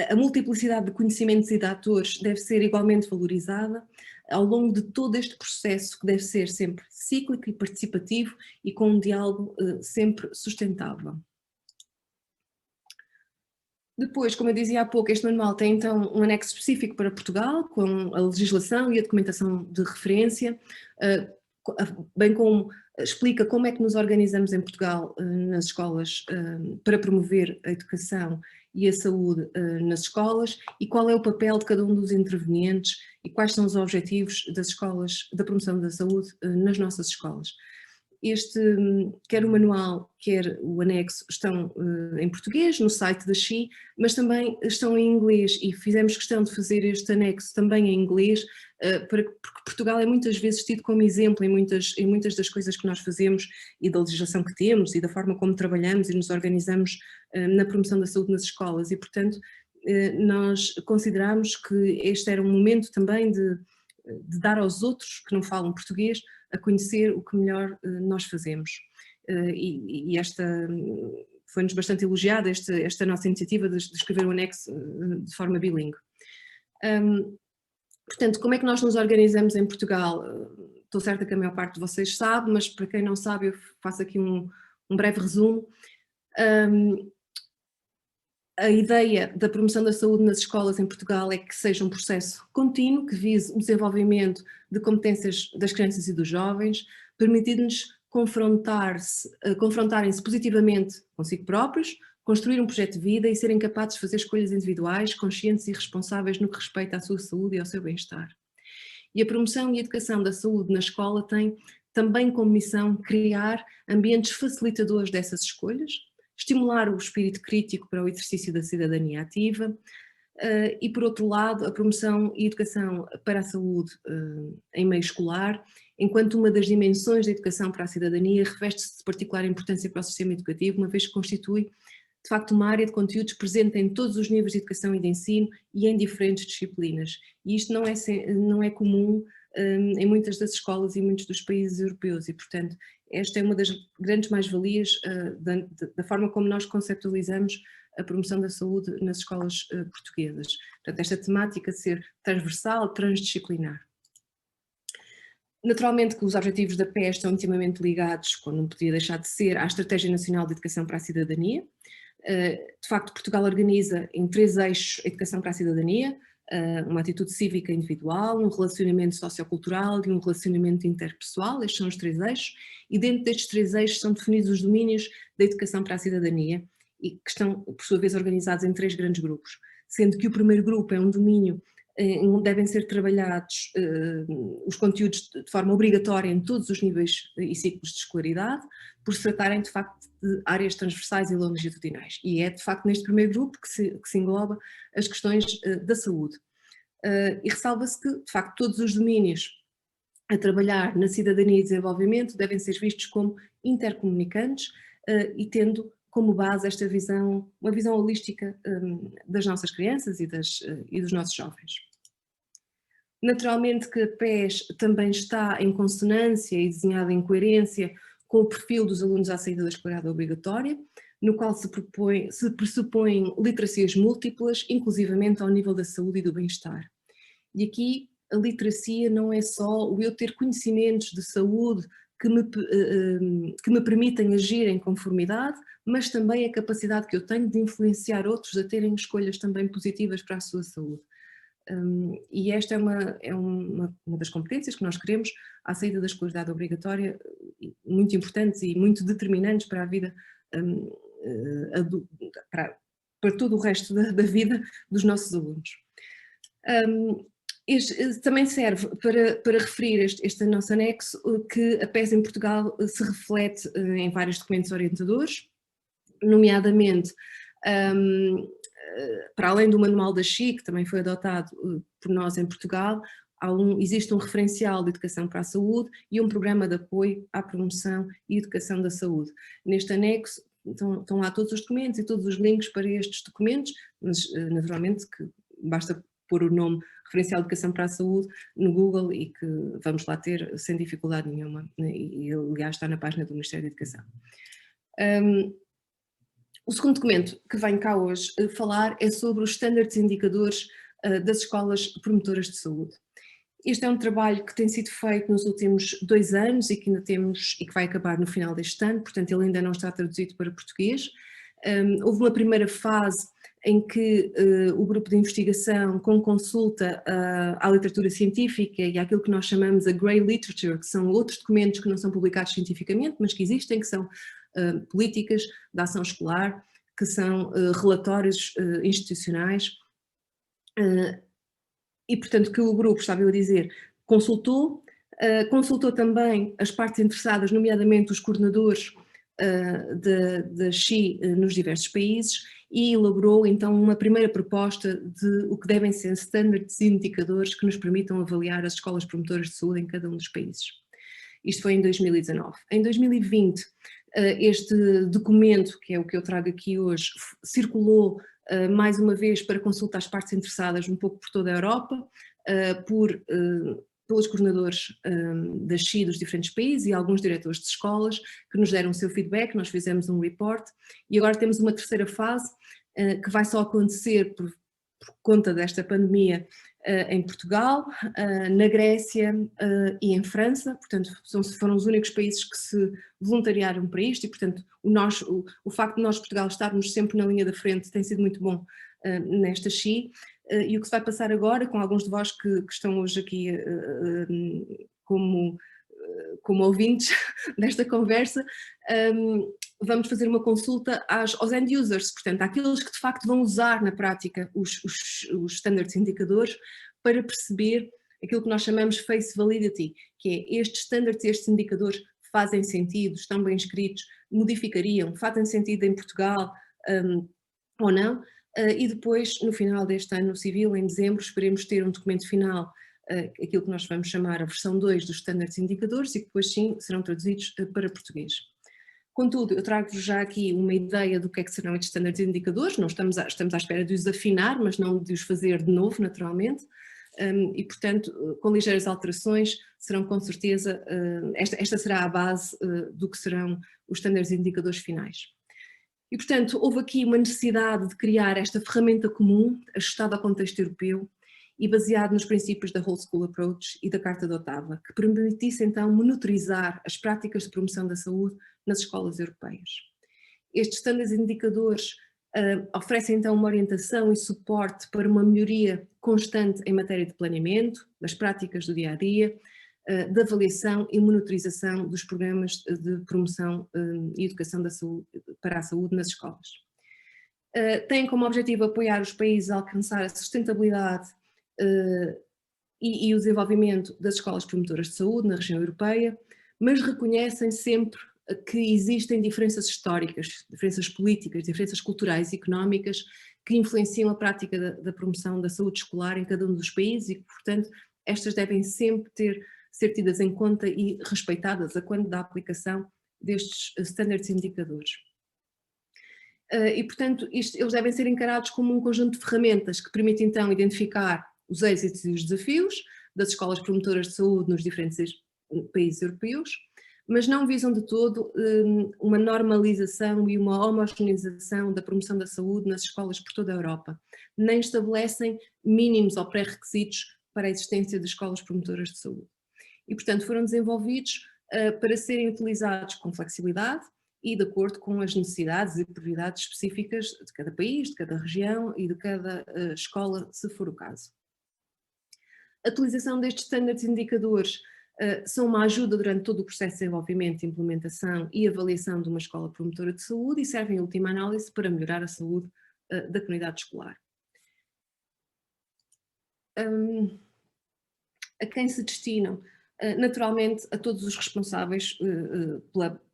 A multiplicidade de conhecimentos e de atores deve ser igualmente valorizada ao longo de todo este processo, que deve ser sempre cíclico e participativo e com um diálogo sempre sustentável. Depois, como eu dizia há pouco, este manual tem então um anexo específico para Portugal, com a legislação e a documentação de referência, bem como explica como é que nos organizamos em Portugal nas escolas para promover a educação e a saúde nas escolas e qual é o papel de cada um dos intervenientes e quais são os objetivos das escolas da promoção da saúde nas nossas escolas. Quer o manual, quer o anexo estão em português no site da XI, mas também estão em inglês e fizemos questão de fazer este anexo também em inglês, porque Portugal é muitas vezes tido como exemplo em muitas das coisas que nós fazemos e da legislação que temos e da forma como trabalhamos e nos organizamos na promoção da saúde nas escolas e, portanto, nós consideramos que este era um momento também de dar aos outros que não falam português a conhecer o que melhor nós fazemos. E esta foi-nos bastante elogiada, esta nossa iniciativa de escrever um anexo de forma bilíngue. Portanto, como é que nós nos organizamos em Portugal? Estou certa que a maior parte de vocês sabe, mas para quem não sabe eu faço aqui um breve resumo. A ideia da promoção da saúde nas escolas em Portugal é que seja um processo contínuo, que vise o desenvolvimento de competências das crianças e dos jovens, permitindo-nos confrontarem-se positivamente consigo próprios, construir um projeto de vida e serem capazes de fazer escolhas individuais, conscientes e responsáveis no que respeita à sua saúde e ao seu bem-estar. E a promoção e a educação da saúde na escola tem também como missão criar ambientes facilitadores dessas escolhas, estimular o espírito crítico para o exercício da cidadania ativa e, por outro lado, a promoção e educação para a saúde em meio escolar, enquanto uma das dimensões da educação para a cidadania reveste-se de particular importância para o sistema educativo, uma vez que constitui, de facto, uma área de conteúdos presente em todos os níveis de educação e de ensino e em diferentes disciplinas. E isto não é comum em muitas das escolas e muitos dos países europeus e, portanto, esta é uma das grandes mais-valias da forma como nós conceptualizamos a promoção da saúde nas escolas portuguesas. Portanto, esta temática de ser transversal, transdisciplinar. Naturalmente que os objetivos da PES estão intimamente ligados, como não podia deixar de ser, à Estratégia Nacional de Educação para a Cidadania. De facto, Portugal organiza em 3 eixos a educação para a cidadania, uma atitude cívica individual, um relacionamento sociocultural e um relacionamento interpessoal. Estes são os 3 eixos, e dentro destes 3 eixos são definidos os domínios da educação para a cidadania e que estão, por sua vez, organizados em 3 grandes grupos, sendo que o primeiro grupo é um domínio onde devem ser trabalhados os conteúdos de forma obrigatória em todos os níveis e ciclos de escolaridade, por se tratarem de facto de áreas transversais e longitudinais. E é de facto neste primeiro grupo que se engloba as questões da saúde. E ressalva-se que de facto todos os domínios a trabalhar na cidadania e desenvolvimento devem ser vistos como intercomunicantes e tendo como base esta visão, uma visão holística das nossas crianças e dos nossos jovens. Naturalmente que a PES também está em consonância e desenhada em coerência com o perfil dos alunos à saída da escolaridade obrigatória, no qual se pressupõem literacias múltiplas, inclusivamente ao nível da saúde e do bem-estar. E aqui a literacia não é só o eu ter conhecimentos de saúde que me permitem agir em conformidade, mas também a capacidade que eu tenho de influenciar outros a terem escolhas também positivas para a sua saúde. E esta é uma das competências que nós queremos à saída da escolaridade obrigatória, muito importantes e muito determinantes para a vida, para todo o resto da vida dos nossos alunos. Também serve para referir este nosso anexo que a PES em Portugal se reflete em vários documentos orientadores, nomeadamente para além do manual da XI, que também foi adotado por nós em Portugal, existe um referencial de educação para a saúde e um programa de apoio à promoção e educação da saúde. Neste anexo estão lá todos os documentos e todos os links para estes documentos, mas naturalmente que basta pôr o nome Referencial de Educação para a Saúde no Google e que vamos lá ter sem dificuldade nenhuma, e aliás está na página do Ministério da Educação. O segundo documento que venho cá hoje falar é sobre os estándares e indicadores das escolas promotoras de saúde. Este é um trabalho que tem sido feito nos últimos 2 anos e que ainda temos e que vai acabar no final deste ano, portanto ele ainda não está traduzido para português. Houve uma primeira fase em que o grupo de investigação, com consulta à literatura científica e àquilo que nós chamamos a grey literature, que são outros documentos que não são publicados cientificamente, mas que existem, que são políticas de ação escolar, que são relatórios institucionais, e portanto que o grupo, estava eu a dizer, consultou também as partes interessadas, nomeadamente os coordenadores da XI nos diversos países, e elaborou então uma primeira proposta de o que devem ser standards e indicadores que nos permitam avaliar as escolas promotoras de saúde em cada um dos países. Isto foi em 2019. Em 2020, este documento, que é o que eu trago aqui hoje, circulou mais uma vez para consulta às partes interessadas um pouco por toda a Europa, pelos coordenadores da XI dos diferentes países e alguns diretores de escolas que nos deram o seu feedback. Nós fizemos um report e agora temos uma terceira fase que vai só acontecer por conta desta pandemia em Portugal, na Grécia e em França. Portanto foram os únicos países que se voluntariaram para isto e portanto o facto de nós, Portugal, estarmos sempre na linha da frente tem sido muito bom nesta XI. E o que se vai passar agora, com alguns de vós que estão hoje aqui como ouvintes desta conversa, vamos fazer uma consulta aos end users, portanto, àqueles que de facto vão usar na prática os standards e indicadores para perceber aquilo que nós chamamos face validity, que é estes standards e estes indicadores fazem sentido, estão bem escritos, modificariam, fazem sentido em Portugal ou não. E depois, no final deste ano civil, em dezembro, esperemos ter um documento final, aquilo que nós vamos chamar a versão 2 dos standards e indicadores, e que depois sim serão traduzidos para português. Contudo, eu trago-vos já aqui uma ideia do que é que serão estes standards e indicadores. Não estamos à espera de os afinar, mas não de os fazer de novo, naturalmente, e portanto, com ligeiras alterações, serão com certeza, esta será a base do que serão os standards e indicadores finais. E, portanto, houve aqui uma necessidade de criar esta ferramenta comum, ajustada ao contexto europeu e baseado nos princípios da Whole School Approach e da Carta de Ottawa, que permitisse então monitorizar as práticas de promoção da saúde nas escolas europeias. Estes standards e indicadores oferecem então uma orientação e suporte para uma melhoria constante em matéria de planeamento, das práticas do dia-a-dia, de avaliação e monitorização dos programas de promoção e educação da saúde, para a saúde nas escolas. Têm como objetivo apoiar os países a alcançar a sustentabilidade e o desenvolvimento das escolas promotoras de saúde na região europeia, mas reconhecem sempre que existem diferenças históricas, diferenças políticas, diferenças culturais e económicas que influenciam a prática da promoção da saúde escolar em cada um dos países e que, portanto, estas devem sempre ser tidas em conta e respeitadas a quando da aplicação destes standards e indicadores. E, portanto, eles devem ser encarados como um conjunto de ferramentas que permite, então, identificar os êxitos e os desafios das escolas promotoras de saúde nos diferentes países europeus, mas não visam de todo uma normalização e uma homogeneização da promoção da saúde nas escolas por toda a Europa, nem estabelecem mínimos ou pré-requisitos para a existência de escolas promotoras de saúde. E, portanto, foram desenvolvidos para serem utilizados com flexibilidade e de acordo com as necessidades e prioridades específicas de cada país, de cada região e de cada escola, se for o caso. A utilização destes standards e indicadores são uma ajuda durante todo o processo de desenvolvimento, implementação e avaliação de uma escola promotora de saúde e servem, em última análise, para melhorar a saúde da comunidade escolar. A quem se destinam? Naturalmente a todos os responsáveis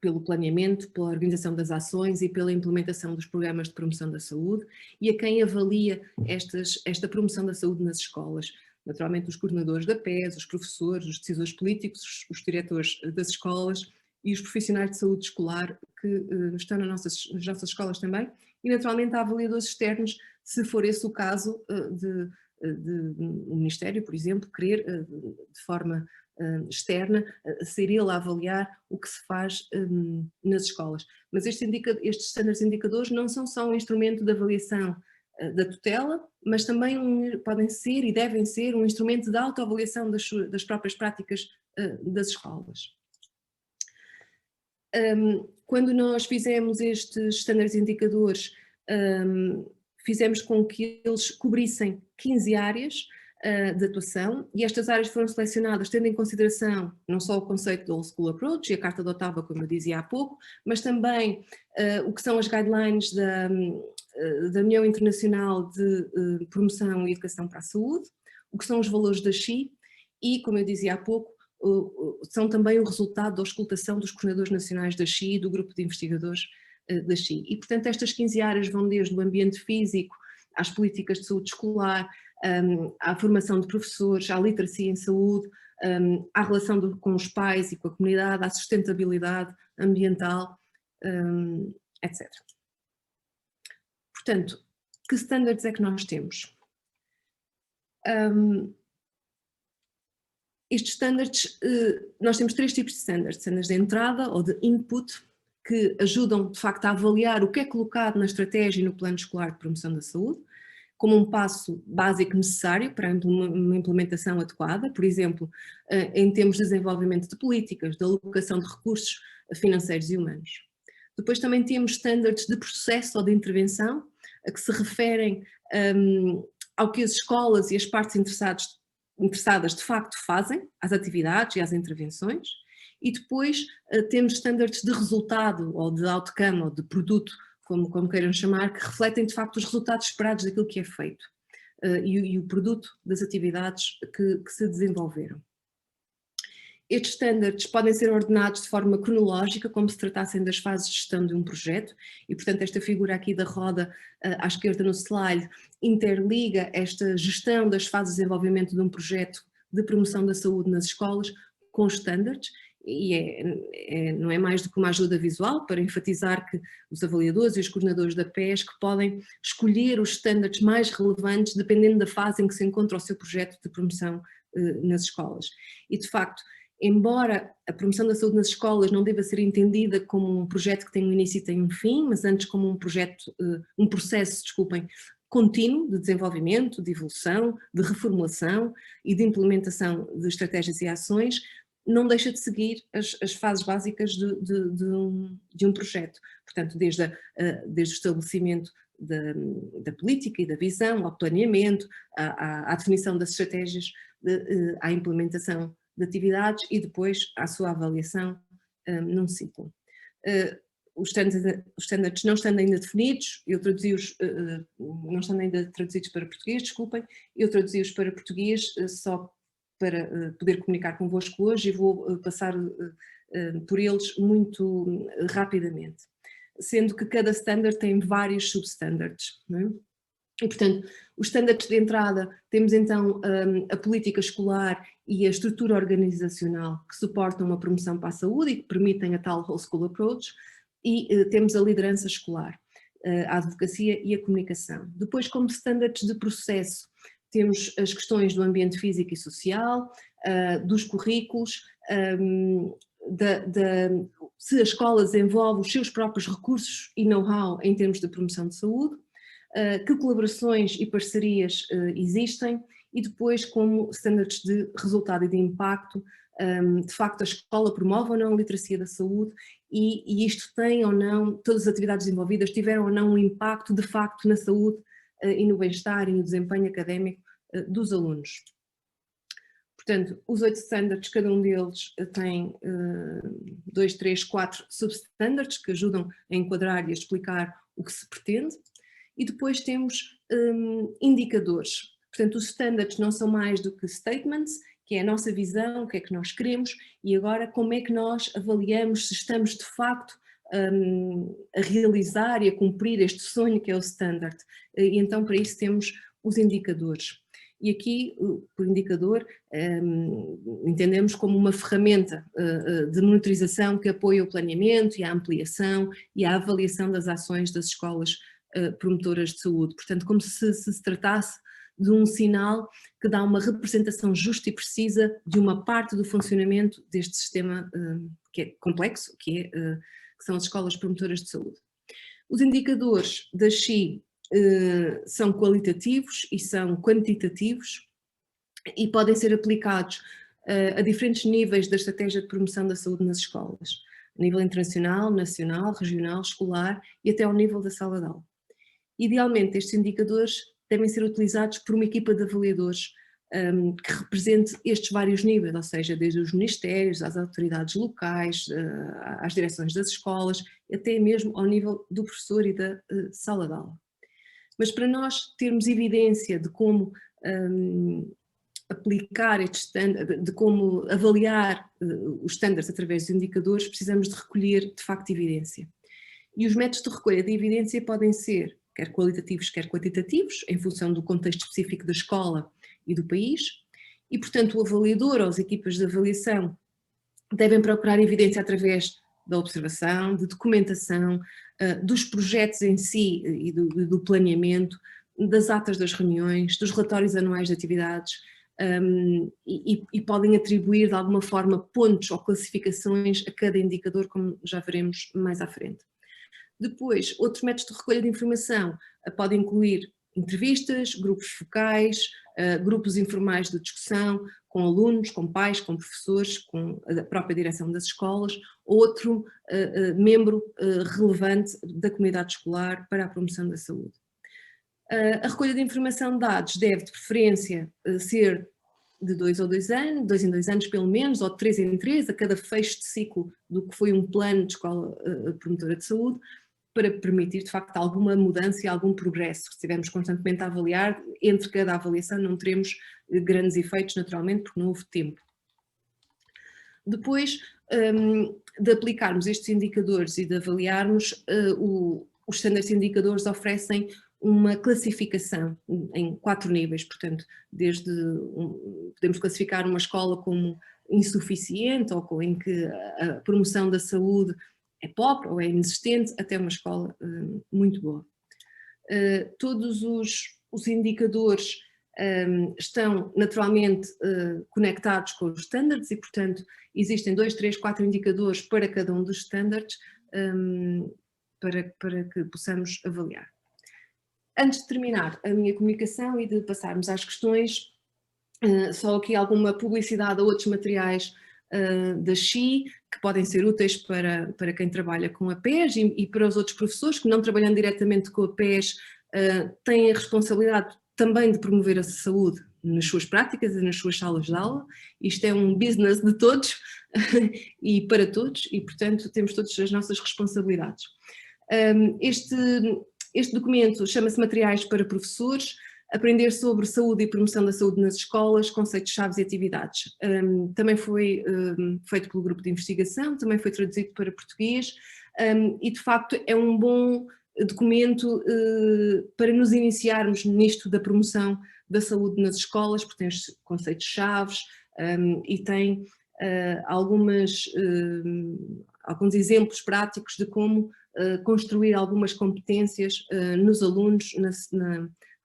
pelo planeamento, pela organização das ações e pela implementação dos programas de promoção da saúde e a quem avalia esta promoção da saúde nas escolas, naturalmente os coordenadores da PES, os professores, os decisores políticos, os diretores das escolas e os profissionais de saúde escolar que estão nas nossas escolas também, e naturalmente há avaliadores externos, se for esse o caso de o Ministério, por exemplo, querer de forma externa, ser ele a avaliar o que se faz nas escolas. Mas estes standards indicadores não são só um instrumento de avaliação da tutela, mas também podem ser e devem ser um instrumento de autoavaliação das próprias práticas das escolas. Quando nós fizemos estes standards indicadores, fizemos com que eles cobrissem 15 áreas de atuação, e estas áreas foram selecionadas tendo em consideração não só o conceito do Old School Approach e a Carta de Ottawa, como eu dizia há pouco, mas também o que são as guidelines da União Internacional de Promoção e Educação para a Saúde, o que são os valores da SHE e, como eu dizia há pouco, são também o resultado da auscultação dos coordenadores nacionais da SHE e do grupo de investigadores da SHE. E, portanto, estas 15 áreas vão desde o ambiente físico, às políticas de saúde escolar, à formação de professores, à literacia em saúde, à relação com os pais e com a comunidade, à sustentabilidade ambiental, etc. Portanto, que standards é que nós temos? Estes standards, nós temos 3 tipos de standards: standards de entrada ou de input, que ajudam de facto a avaliar o que é colocado na estratégia e no plano escolar de promoção da saúde, como um passo básico necessário para uma implementação adequada, por exemplo, em termos de desenvolvimento de políticas, de alocação de recursos financeiros e humanos. Depois também temos standards de processo ou de intervenção, que se referem ao que as escolas e as partes interessadas de facto fazem, às atividades e às intervenções. E depois temos standards de resultado ou de outcome ou de produto, como queiram chamar, que refletem de facto os resultados esperados daquilo que é feito e o produto das atividades que se desenvolveram. Estes standards podem ser ordenados de forma cronológica, como se tratassem das fases de gestão de um projeto, e portanto esta figura aqui da roda à esquerda no slide interliga esta gestão das fases de desenvolvimento de um projeto de promoção da saúde nas escolas com os standards, e não é mais do que uma ajuda visual para enfatizar que os avaliadores e os coordenadores da PES que podem escolher os standards mais relevantes dependendo da fase em que se encontra o seu projeto de promoção nas escolas. E de facto, embora a promoção da saúde nas escolas não deva ser entendida como um projeto que tem um início e tem um fim, mas antes como um processo, contínuo de desenvolvimento, de evolução, de reformulação e de implementação de estratégias e ações, não deixa de seguir as fases básicas de um projeto. Portanto, desde o estabelecimento da política e da visão, ao planeamento, à definição das estratégias, à implementação de atividades e depois à sua avaliação num ciclo. Os standards não estando ainda definidos, eu traduzi-os, não estando ainda traduzidos para português, desculpem, eu traduzi-os para português só para poder comunicar convosco hoje e vou passar por eles muito rapidamente. Sendo que cada standard tem vários substandards, não é? E, portanto, os standards de entrada, temos então a política escolar e a estrutura organizacional que suportam a promoção para a saúde e que permitem a tal Whole School Approach, e temos a liderança escolar, a advocacia e a comunicação. Depois, como standards de processo, temos as questões do ambiente físico e social, dos currículos, se a escola desenvolve os seus próprios recursos e know-how em termos de promoção de saúde, que colaborações e parcerias existem, e depois como standards de resultado e de impacto, de facto a escola promove ou não a literacia da saúde e isto tem ou não, todas as atividades desenvolvidas tiveram ou não um impacto de facto na saúde e no bem-estar e no desempenho académico dos alunos. Portanto, os 8 standards, cada um deles tem 2, 3, 4 substandards que ajudam a enquadrar e a explicar o que se pretende. E depois temos indicadores. Portanto, os standards não são mais do que statements, que é a nossa visão, o que é que nós queremos, e agora como é que nós avaliamos se estamos de facto a realizar e a cumprir este sonho que é o standard. E então para isso temos os indicadores. E aqui, por indicador, entendemos como uma ferramenta de monitorização que apoia o planeamento e a ampliação e a avaliação das ações das escolas promotoras de saúde. Portanto, como se tratasse de um sinal que dá uma representação justa e precisa de uma parte do funcionamento deste sistema que é complexo, que são as escolas promotoras de saúde. Os indicadores da SHE são qualitativos e são quantitativos e podem ser aplicados a diferentes níveis da estratégia de promoção da saúde nas escolas, a nível internacional, nacional, regional, escolar e até ao nível da sala de aula. Idealmente, estes indicadores devem ser utilizados por uma equipa de avaliadores que represente estes vários níveis, ou seja, desde os ministérios, às autoridades locais, às direções das escolas, até mesmo ao nível do professor e da sala de aula. Mas para nós termos evidência de como aplicar estes standards, de como avaliar os standards através de indicadores, precisamos de recolher de facto evidência. E os métodos de recolha de evidência podem ser quer qualitativos, quer quantitativos, em função do contexto específico da escola e do país, e portanto o avaliador ou as equipas de avaliação devem procurar evidência através da observação, de documentação, dos projetos em si e do planeamento, das atas das reuniões, dos relatórios anuais de atividades, e podem atribuir de alguma forma pontos ou classificações a cada indicador, como já veremos mais à frente. Depois, outros métodos de recolha de informação podem incluir entrevistas, grupos focais, grupos informais de discussão com alunos, com pais, com professores, com a própria direção das escolas, ou outro membro relevante da comunidade escolar para a promoção da saúde. A recolha de informação de dados deve, de preferência, ser de 2 em 2 anos pelo menos, ou de 3 em 3, a cada fecho de ciclo do que foi um plano de escola promotora de saúde, para permitir de facto alguma mudança e algum progresso. Se estivermos constantemente a avaliar, entre cada avaliação não teremos grandes efeitos naturalmente, porque não houve tempo. Depois de aplicarmos estes indicadores e de avaliarmos, os standards indicadores oferecem uma classificação em 4 níveis, portanto, podemos classificar uma escola como insuficiente ou em que a promoção da saúde é pobre ou é inexistente, até uma escola muito boa. Todos os indicadores estão naturalmente conectados com os standards e, portanto, existem 2, 3, 4 indicadores para cada um dos standards para que possamos avaliar. Antes de terminar a minha comunicação e de passarmos às questões, só aqui alguma publicidade a outros materiais da SHE, que podem ser úteis para quem trabalha com a PES e para os outros professores que, não trabalhando diretamente com a PES, têm a responsabilidade também de promover a saúde nas suas práticas e nas suas salas de aula. Isto é um business de todos e para todos e, portanto, temos todas as nossas responsabilidades. Este documento chama-se Materiais para Professores, aprender sobre saúde e promoção da saúde nas escolas, conceitos chaves e atividades. Também foi feito pelo grupo de investigação, também foi traduzido para português e de facto é um bom documento para nos iniciarmos nisto da promoção da saúde nas escolas, porque tem os conceitos chaves e tem alguns exemplos práticos de como construir algumas competências nos alunos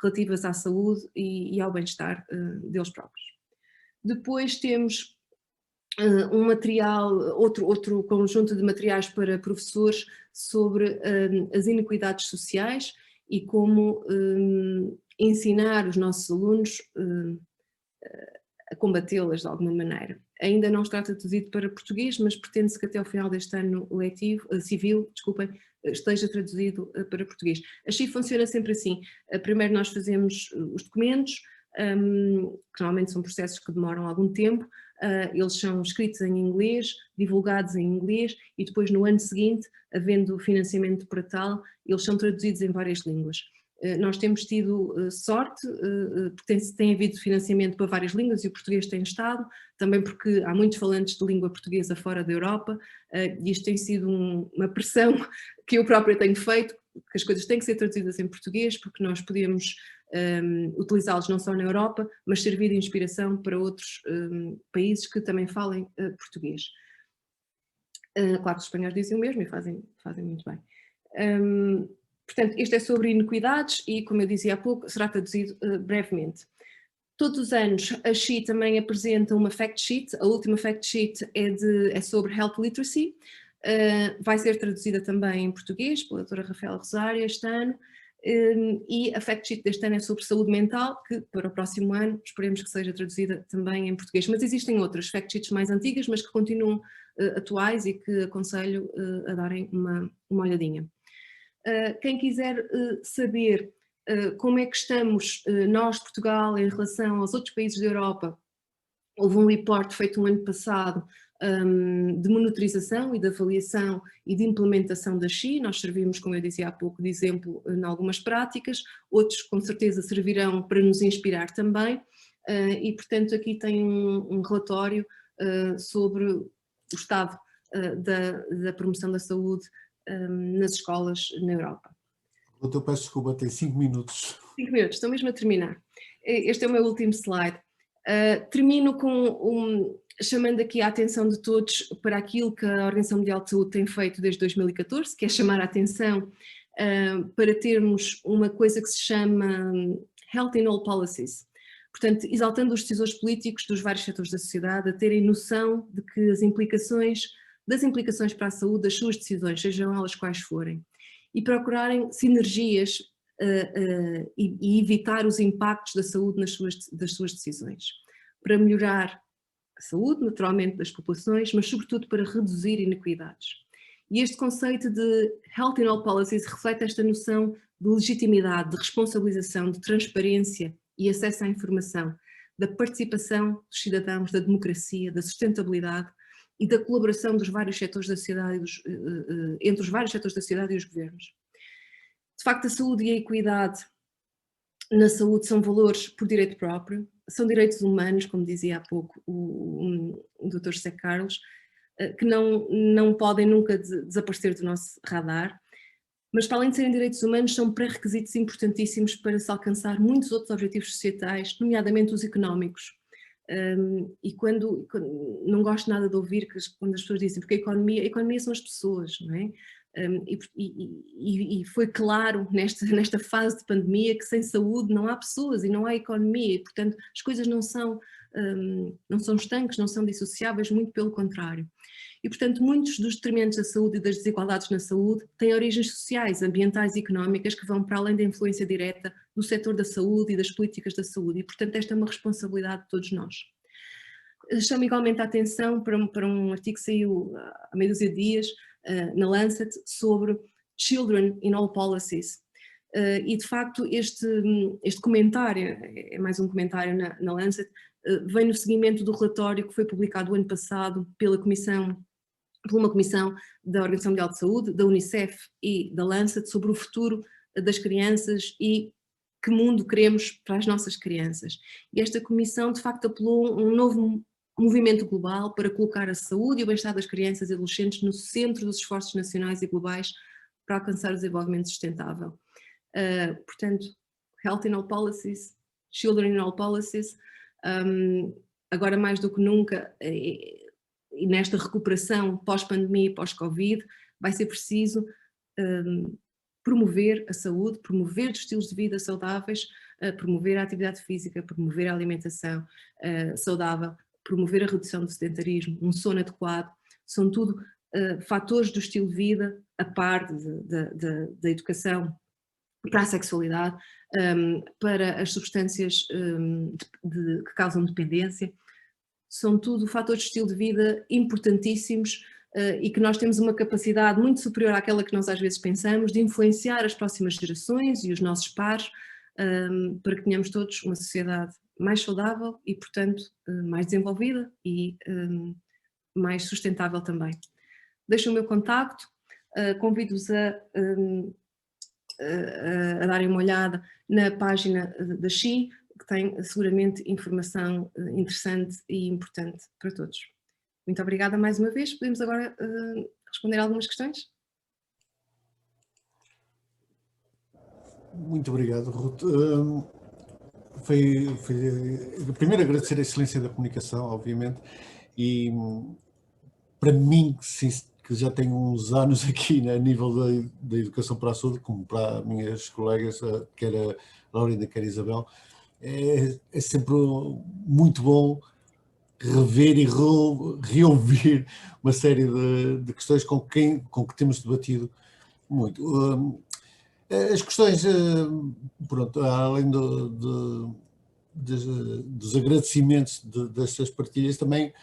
relativas à saúde e ao bem-estar deles próprios. Depois temos um material, outro conjunto de materiais para professores sobre as inequidades sociais e como ensinar os nossos alunos a combatê-las de alguma maneira. Ainda não está traduzido para português, mas pretende-se que até ao final deste ano civil, esteja traduzido para português. A SHE funciona sempre assim. Primeiro nós fazemos os documentos, que normalmente são processos que demoram algum tempo, eles são escritos em inglês, divulgados em inglês e depois no ano seguinte, havendo financiamento para tal, eles são traduzidos em várias línguas. Nós temos tido sorte, porque tem havido financiamento para várias línguas e o português tem estado, também porque há muitos falantes de língua portuguesa fora da Europa, e isto tem sido uma pressão que eu própria tenho feito, que as coisas têm que ser traduzidas em português, porque nós podemos utilizá-los não só na Europa, mas servir de inspiração para outros países que também falem português. Claro que os espanhóis dizem o mesmo e fazem muito bem. Portanto, este é sobre inequidades e, como eu dizia há pouco, será traduzido brevemente. Todos os anos a SHE também apresenta uma fact sheet, a última fact sheet é sobre Health Literacy, vai ser traduzida também em português pela doutora Rafaela Rosário este ano, e a fact sheet deste ano é sobre saúde mental, que para o próximo ano esperemos que seja traduzida também em português, mas existem outras fact sheets mais antigas, mas que continuam atuais e que aconselho a darem uma olhadinha. Quem quiser saber como é que estamos nós, Portugal, em relação aos outros países da Europa, houve um report feito no ano passado de monitorização e de avaliação e de implementação da SHE. Nós servimos, como eu dizia há pouco, de exemplo em algumas práticas, outros com certeza servirão para nos inspirar também, e portanto aqui tem um relatório sobre o estado da promoção da saúde nas escolas na Europa. Eu peço desculpa, tem 5 minutos. 5 minutos, estou mesmo a terminar. Este é o meu último slide. Termino chamando aqui a atenção de todos para aquilo que a Organização Mundial de Saúde tem feito desde 2014, que é chamar a atenção para termos uma coisa que se chama Health in All Policies. Portanto, exaltando os decisores políticos dos vários setores da sociedade a terem noção de que das implicações para a saúde das suas decisões, sejam elas quais forem, e procurarem sinergias e evitar os impactos da saúde das suas decisões, para melhorar a saúde, naturalmente, das populações, mas sobretudo para reduzir inequidades. E este conceito de Health in All Policies reflete esta noção de legitimidade, de responsabilização, de transparência e acesso à informação, da participação dos cidadãos, da democracia, da sustentabilidade e da colaboração dos vários setores da sociedade entre os vários setores da sociedade e os governos. De facto, a saúde e a equidade na saúde são valores por direito próprio, são direitos humanos, como dizia há pouco o Dr. José Carlos, que não podem nunca desaparecer do nosso radar, mas para além de serem direitos humanos, são pré-requisitos importantíssimos para se alcançar muitos outros objetivos societais, nomeadamente os económicos. E quando não gosto nada de ouvir quando as pessoas dizem, porque a economia são as pessoas, não é? E foi claro nesta fase de pandemia que sem saúde não há pessoas e não há economia, e portanto as coisas não são estanques, não são dissociáveis, muito pelo contrário. E portanto muitos dos determinantes da saúde e das desigualdades na saúde têm origens sociais, ambientais e económicas que vão para além da influência direta do setor da saúde e das políticas da saúde, e portanto esta é uma responsabilidade de todos nós. Chamo igualmente a atenção para um artigo que saiu há meia dúzia de dias na Lancet sobre Children in All Policies, e de facto este comentário, é mais um comentário na Lancet, vem no seguimento do relatório que foi publicado o ano passado por uma comissão da Organização Mundial de Saúde, da Unicef e da Lancet sobre o futuro das crianças e que mundo queremos para as nossas crianças. E esta comissão de facto apelou um novo movimento global para colocar a saúde e o bem-estar das crianças e adolescentes no centro dos esforços nacionais e globais para alcançar o desenvolvimento sustentável. Portanto, Health in All Policies, Children in All Policies, agora mais do que nunca, e nesta recuperação pós-pandemia e pós-Covid, vai ser preciso promover a saúde, promover os estilos de vida saudáveis, promover a atividade física, promover a alimentação saudável, promover a redução do sedentarismo, um sono adequado, são tudo fatores do estilo de vida, a par da educação para a sexualidade, para as substâncias que causam dependência, são tudo fatores de estilo de vida importantíssimos e que nós temos uma capacidade muito superior àquela que nós às vezes pensamos de influenciar as próximas gerações e os nossos pares para que tenhamos todos uma sociedade mais saudável e, portanto, mais desenvolvida e mais sustentável também. Deixo o meu contacto, convido-vos a darem uma olhada na página da SHE, que tem seguramente informação interessante e importante para todos. Muito obrigada mais uma vez. Podemos agora responder a algumas questões? Muito obrigado, Ruth. primeiro agradecer a excelência da comunicação, obviamente, e para mim, que já tenho uns anos aqui, né, a nível da educação para a saúde, como para minhas colegas, quer a Laurinda, quer a Isabel, é sempre muito bom rever e reouvir uma série de questões com que temos debatido muito. As questões, pronto, além dos agradecimentos destas partilhas, também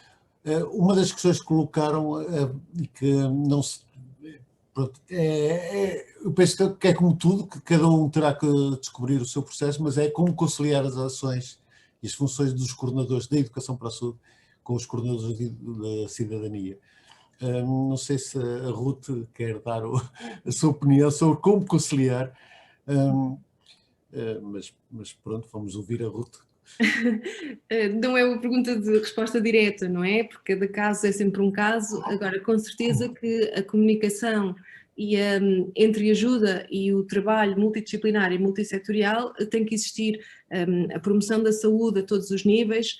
uma das questões que colocaram e que não se... Pronto, eu penso que é como tudo, que cada um terá que descobrir o seu processo, mas é como conciliar as ações e as funções dos coordenadores da educação para a saúde com os coordenadores da cidadania. Não sei se a Ruth quer dar a sua opinião sobre como conciliar, mas pronto, vamos ouvir a Ruth. Não é uma pergunta de resposta direta, não é? Porque cada caso é sempre um caso. Agora, com certeza que a comunicação e entre a ajuda e o trabalho multidisciplinar e multissetorial tem que existir a promoção da saúde a todos os níveis.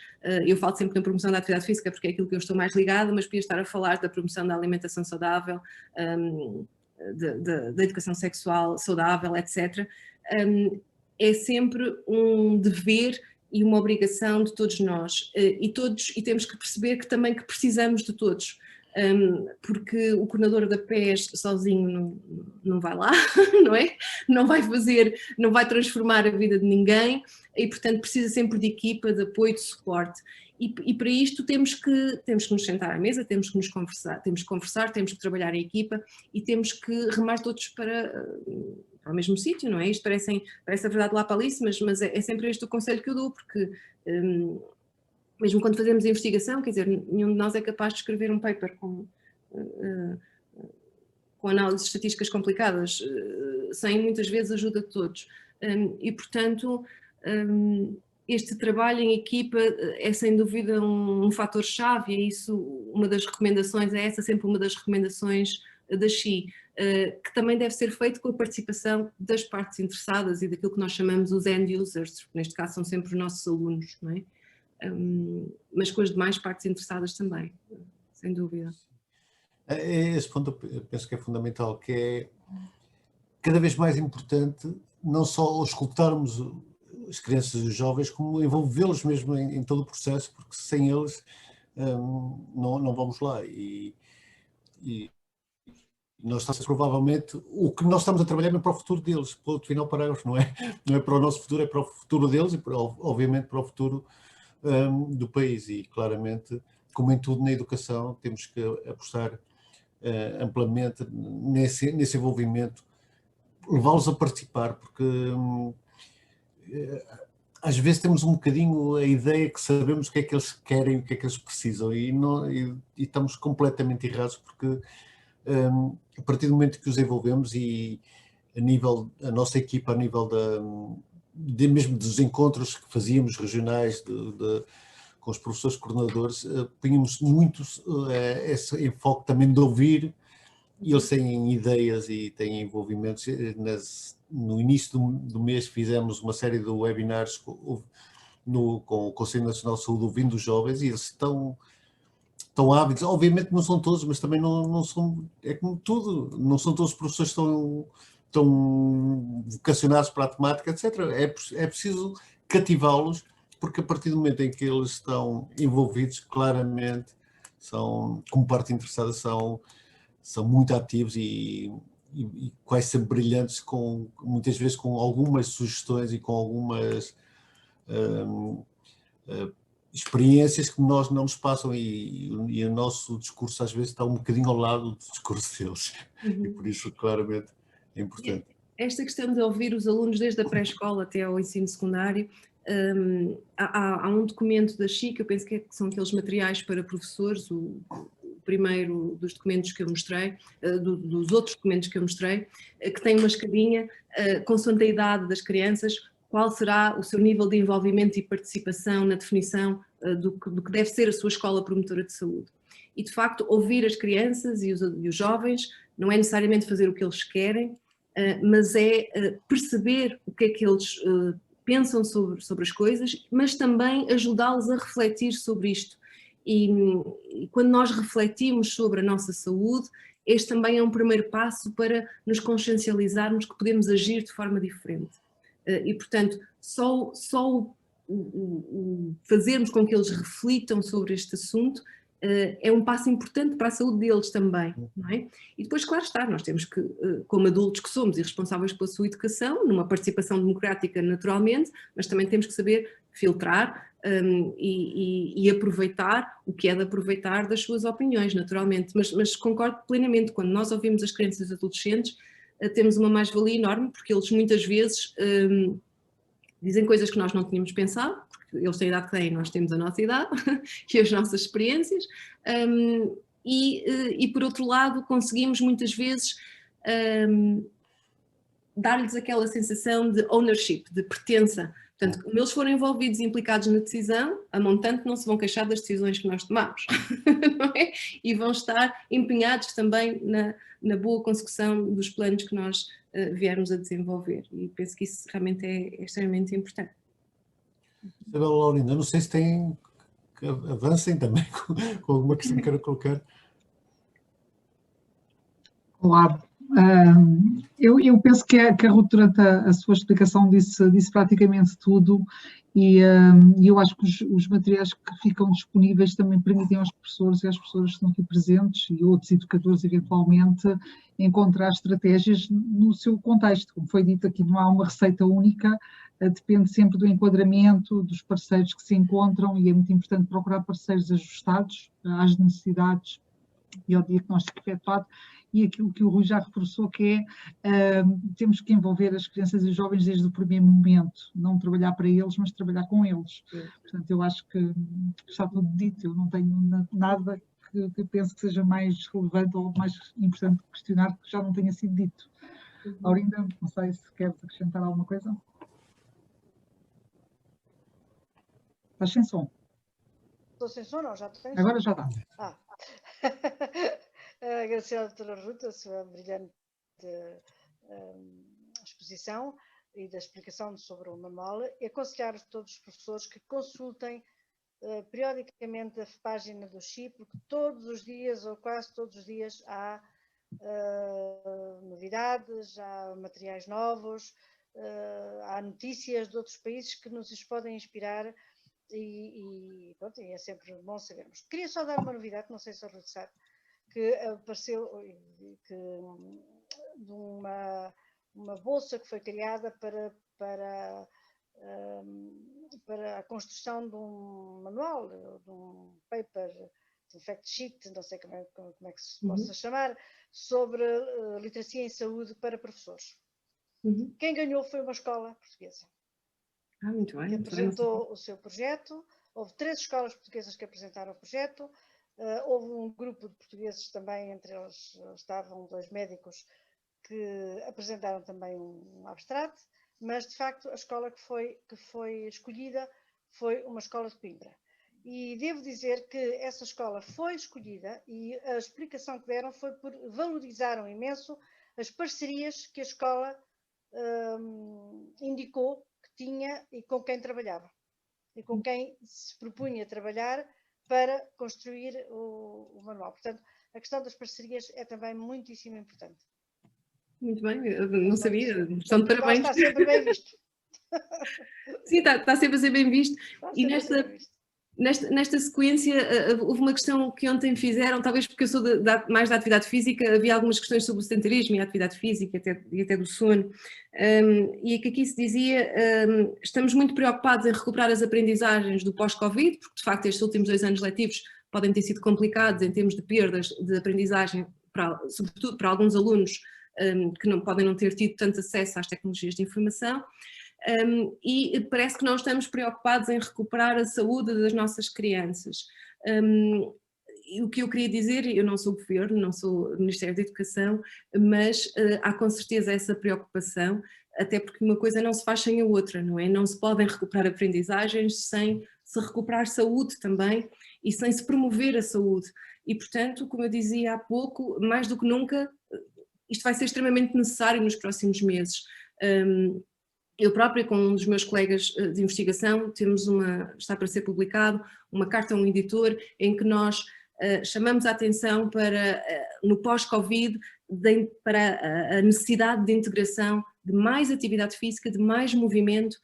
Eu falo sempre na promoção da atividade física porque é aquilo que eu estou mais ligada, mas podia estar a falar da promoção da alimentação saudável, da educação sexual saudável, etc. É sempre um dever e uma obrigação de todos nós, e temos que perceber que também que precisamos de todos. Porque o coordenador da PES sozinho não vai lá, não é? Não vai transformar a vida de ninguém e, portanto, precisa sempre de equipa, de apoio, de suporte. E para isto temos que nos sentar à mesa, temos que conversar, temos que trabalhar em equipa e temos que remar todos para o mesmo sítio, não é? Isto parece a verdade lá para ali, mas é sempre este o conselho que eu dou, porque... mesmo quando fazemos a investigação, quer dizer, nenhum de nós é capaz de escrever um paper com análises estatísticas complicadas, sem muitas vezes a ajuda de todos. E, portanto, este trabalho em equipa é sem dúvida um fator-chave, e é isso uma das recomendações, é essa sempre uma das recomendações da XI, que também deve ser feito com a participação das partes interessadas e daquilo que nós chamamos os end users, neste caso são sempre os nossos alunos, não é? Mas com as demais partes interessadas também, sem dúvida. Esse ponto eu penso que é fundamental, que é cada vez mais importante não só escutarmos as crianças e os jovens, como envolvê-los mesmo em todo o processo, porque sem eles não vamos lá. E nós estamos provavelmente, o que nós estamos a trabalhar é para o futuro deles, ponto final parágrafo, não é para o nosso futuro, é para o futuro deles e obviamente para o futuro do país. E claramente, como em tudo na educação, temos que apostar amplamente nesse envolvimento, levá-los a participar, porque às vezes temos um bocadinho a ideia que sabemos o que é que eles querem, o que é que eles precisam, e estamos completamente errados, porque a partir do momento que os envolvemos e a nossa equipa, a nível mesmo dos encontros que fazíamos regionais com os professores coordenadores, punhamos muito esse enfoque também de ouvir, e eles têm ideias e têm envolvimentos. No início do mês fizemos uma série de webinars com o Conselho Nacional de Saúde, ouvindo os jovens, e eles estão ávidos. Obviamente não são todos, mas também não são, é como tudo, não são todos os professores estão vocacionados para a temática, etc. É preciso cativá-los, porque a partir do momento em que eles estão envolvidos, claramente, como parte interessada, são muito ativos e quase sempre brilhantes, muitas vezes com algumas sugestões e com algumas experiências que nós não nos passam, e o nosso discurso às vezes está um bocadinho ao lado do discurso deles. E por isso, claramente, é importante. Esta questão de ouvir os alunos desde a pré-escola até ao ensino secundário, há um documento da XI, que eu penso que são aqueles materiais para professores, o primeiro dos documentos que eu mostrei, dos outros documentos que eu mostrei, que tem uma escadinha, consoante a idade das crianças, qual será o seu nível de envolvimento e participação na definição do que deve ser a sua escola promotora de saúde. E, de facto, ouvir as crianças e os jovens não é necessariamente fazer o que eles querem, mas é perceber o que é que eles pensam sobre as coisas, mas também ajudá-los a refletir sobre isto. E quando nós refletimos sobre a nossa saúde, este também é um primeiro passo para nos consciencializarmos que podemos agir de forma diferente. E, portanto, só o fazermos com que eles reflitam sobre este assunto é um passo importante para a saúde deles também, não é? E depois, claro está, nós temos que, como adultos que somos e responsáveis pela sua educação, numa participação democrática naturalmente, mas também temos que saber filtrar e aproveitar o que é de aproveitar das suas opiniões, naturalmente. Mas concordo plenamente, quando nós ouvimos as crianças e adolescentes, temos uma mais-valia enorme, porque eles muitas vezes dizem coisas que nós não tínhamos pensado, porque eles têm a idade que têm, nós temos a nossa idade e as nossas experiências, e por outro lado conseguimos muitas vezes dar-lhes aquela sensação de ownership, de pertença. Portanto, como eles forem envolvidos e implicados na decisão, a montante não se vão queixar das decisões que nós tomamos, não é? E vão estar empenhados também na boa consecução dos planos que nós viermos a desenvolver. E penso que isso realmente é extremamente importante. Isabel, Laurinda, não sei se têm, que avancem também com alguma questão que quero colocar. Olá. Eu penso que a Ruth, durante a sua explicação, disse praticamente tudo, e eu acho que os materiais que ficam disponíveis também permitem aos professores e às professoras que estão aqui presentes e outros educadores, eventualmente, encontrar estratégias no seu contexto. Como foi dito aqui, não há uma receita única, depende sempre do enquadramento, dos parceiros que se encontram, e é muito importante procurar parceiros ajustados às necessidades e ao diagnóstico efetuado. E aquilo que o Rui já reforçou, que é, temos que envolver as crianças e os jovens desde o primeiro momento, não trabalhar para eles, mas trabalhar com eles. Portanto, eu acho que está tudo dito, eu não tenho nada que pense que seja mais relevante ou mais importante questionar, que já não tenha sido dito. Laurinda, não sei se queres acrescentar alguma coisa. Estás sem som? Estou sem som, não, já tenho. Agora já dá. Agradecer à doutora Ruth a sua brilhante exposição e da explicação sobre o manual, e aconselhar a todos os professores que consultem periodicamente a página do CHIP, porque todos os dias, ou quase todos os dias, há novidades, há materiais novos, há notícias de outros países que nos podem inspirar, e pronto, é sempre bom sabermos. Queria só dar uma novidade, não sei se a Ruth sabe, que apareceu de uma bolsa que foi criada para a construção de um manual, de um paper, de um fact sheet, não sei como é que se possa chamar, sobre literacia em saúde para professores. Quem ganhou foi uma escola portuguesa. Muito bem. Que apresentou o seu projeto. Houve 3 escolas portuguesas que apresentaram o projeto. Houve um grupo de portugueses também, entre eles estavam 2 médicos que apresentaram também um abstrato, mas de facto a escola que foi escolhida foi uma escola de Coimbra. E devo dizer que essa escola foi escolhida e a explicação que deram foi por valorizaram imenso as parcerias que a escola indicou que tinha e com quem trabalhava e com quem se propunha trabalhar para construir o manual. Portanto, a questão das parcerias é também muitíssimo importante. Muito bem, eu não sabia. Estão de parabéns. Está sempre bem visto. Sim, está sempre a ser bem visto. E nesta sequência, houve uma questão que ontem fizeram, talvez porque eu sou mais da atividade física, havia algumas questões sobre o sedentarismo e a atividade física e até do sono, e que aqui se dizia, estamos muito preocupados em recuperar as aprendizagens do pós-Covid, porque de facto estes últimos 2 anos letivos podem ter sido complicados em termos de perdas de aprendizagem, sobretudo para alguns alunos que podem não ter tido tanto acesso às tecnologias de informação. E parece que não estamos preocupados em recuperar a saúde das nossas crianças. O que eu queria dizer, eu não sou governo, não sou Ministério da Educação, mas há com certeza essa preocupação, até porque uma coisa não se faz sem a outra, não é? Não se podem recuperar aprendizagens sem se recuperar saúde também e sem se promover a saúde. E portanto, como eu dizia há pouco, mais do que nunca, isto vai ser extremamente necessário nos próximos meses. Eu própria, com um dos meus colegas de investigação, está para ser publicado, uma carta a um editor em que nós chamamos a atenção para, no pós-Covid, para a necessidade de integração de mais atividade física, de mais movimento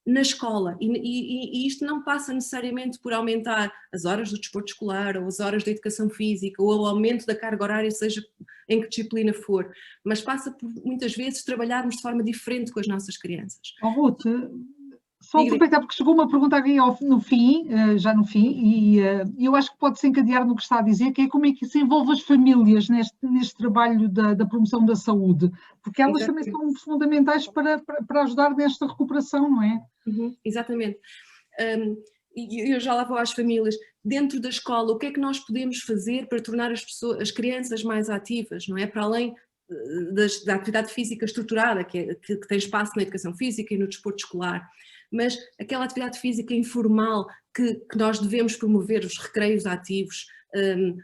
na escola. E isto não passa necessariamente por aumentar as horas do desporto escolar, ou as horas da educação física, ou o aumento da carga horária, seja em que disciplina for, mas passa por, muitas vezes, trabalharmos de forma diferente com as nossas crianças. Oh, Ruth, só aproveitar porque chegou uma pergunta aqui no fim, já no fim, e eu acho que pode se encadear no que está a dizer, que é como é que se envolve as famílias neste trabalho da promoção da saúde, porque elas também são fundamentais para ajudar nesta recuperação, não é? Exatamente. E eu já lá vou às famílias. Dentro da escola, o que é que nós podemos fazer para tornar as crianças mais ativas, não é? Para além da atividade física estruturada, que tem espaço na educação física e no desporto escolar, mas aquela atividade física informal que nós devemos promover, os recreios ativos.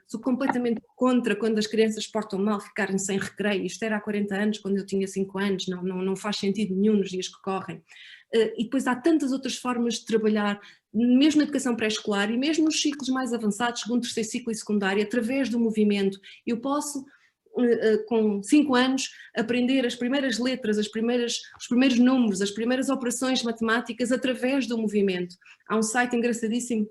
Sou completamente contra quando as crianças portam mal ficarem sem recreio. Isto era há 40 anos, quando eu tinha 5 anos, não faz sentido nenhum nos dias que correm. E depois há tantas outras formas de trabalhar, mesmo na educação pré-escolar e mesmo nos ciclos mais avançados, segundo, terceiro ciclo e secundário, através do movimento. Eu posso, com 5 anos, aprender as primeiras letras, os primeiros números, as primeiras operações matemáticas através do movimento. Há um site engraçadíssimo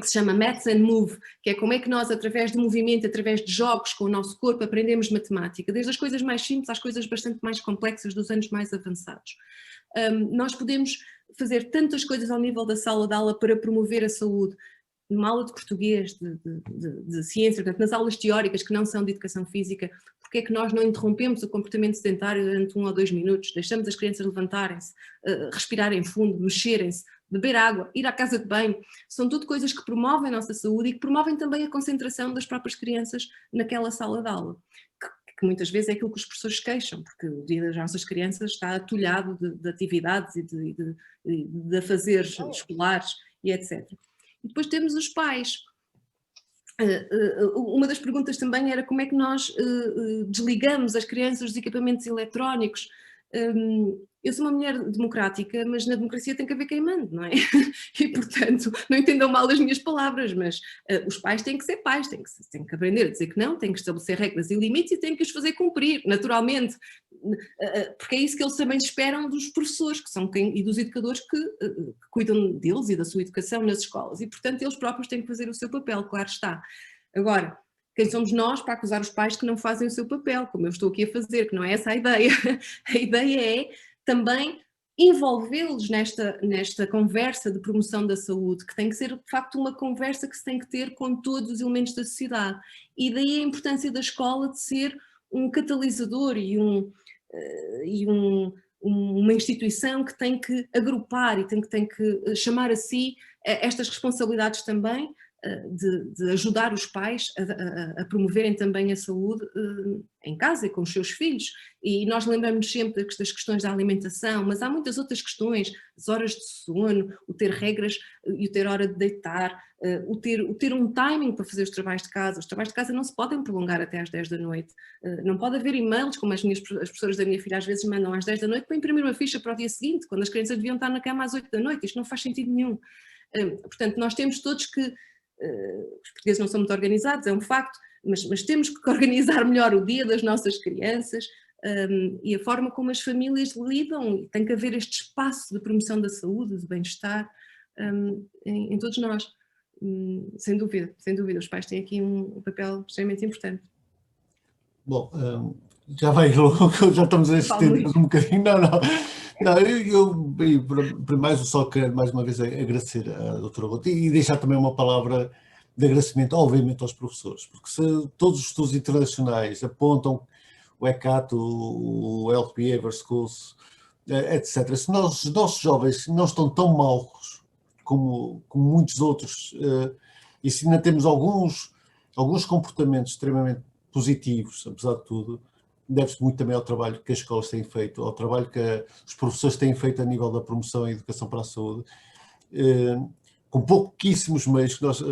que se chama Maths and Move, que é como é que nós, através de movimento, através de jogos com o nosso corpo, aprendemos matemática, desde as coisas mais simples às coisas bastante mais complexas dos anos mais avançados. Nós podemos fazer tantas coisas ao nível da sala de aula para promover a saúde, numa aula de português, de ciência, portanto, nas aulas teóricas que não são de educação física, porque é que nós não interrompemos o comportamento sedentário durante 1 ou 2 minutos, deixamos as crianças levantarem-se, respirarem fundo, mexerem-se, beber água, ir à casa de banho, são tudo coisas que promovem a nossa saúde e que promovem também a concentração das próprias crianças naquela sala de aula, que muitas vezes é aquilo que os professores queixam, porque o dia das nossas crianças está atulhado de atividades e de afazeres escolares e etc. E depois temos os pais. Uma das perguntas também era como é que nós desligamos as crianças dos equipamentos eletrónicos. Eu sou uma mulher democrática, mas na democracia tem que haver quem mande, não é? E, portanto, não entendam mal as minhas palavras, mas os pais têm que ser pais, têm que aprender a dizer que não, têm que estabelecer regras e limites e têm que os fazer cumprir, naturalmente, porque é isso que eles também esperam dos professores, que são e dos educadores que cuidam deles e da sua educação nas escolas, e, portanto, eles próprios têm que fazer o seu papel, claro está. Agora, quem somos nós para acusar os pais que não fazem o seu papel, como eu estou aqui a fazer, que não é essa a ideia. A ideia é também envolvê-los nesta conversa de promoção da saúde, que tem que ser, de facto, uma conversa que se tem que ter com todos os elementos da sociedade. E daí a importância da escola de ser um catalisador e uma instituição que tem que agrupar e tem que chamar a si estas responsabilidades também, de ajudar os pais a promoverem também a saúde em casa e com os seus filhos. E nós lembramos sempre das questões da alimentação, mas há muitas outras questões, as horas de sono, o ter regras e o ter hora de deitar, o ter um timing para fazer os trabalhos de casa. Os trabalhos de casa não se podem prolongar até às 10 da noite. Não pode haver e-mails, como as professoras da minha filha às vezes mandam às 10 da noite para imprimir uma ficha para o dia seguinte, quando as crianças deviam estar na cama às 8 da noite. Isto não faz sentido nenhum. Portanto, nós temos todos que... Os portugueses não são muito organizados, é um facto, mas temos que organizar melhor o dia das nossas crianças e a forma como as famílias lidam, e tem que haver este espaço de promoção da saúde, de bem-estar em todos nós, sem dúvida, os pais têm aqui um papel extremamente importante. Bom, já vai logo, já estamos a estender um bocadinho, não, eu primeiro só quero mais uma vez agradecer à doutora Ruth e deixar também uma palavra de agradecimento, obviamente, aos professores, porque se todos os estudos internacionais apontam o ECAT, o Health Behavior Schools, etc., se os nossos jovens não estão tão maus como muitos outros, e se ainda temos alguns comportamentos extremamente positivos, apesar de tudo, deve-se muito também ao trabalho que as escolas têm feito, ao trabalho que os professores têm feito a nível da promoção e educação para a saúde, com pouquíssimos meios, que nós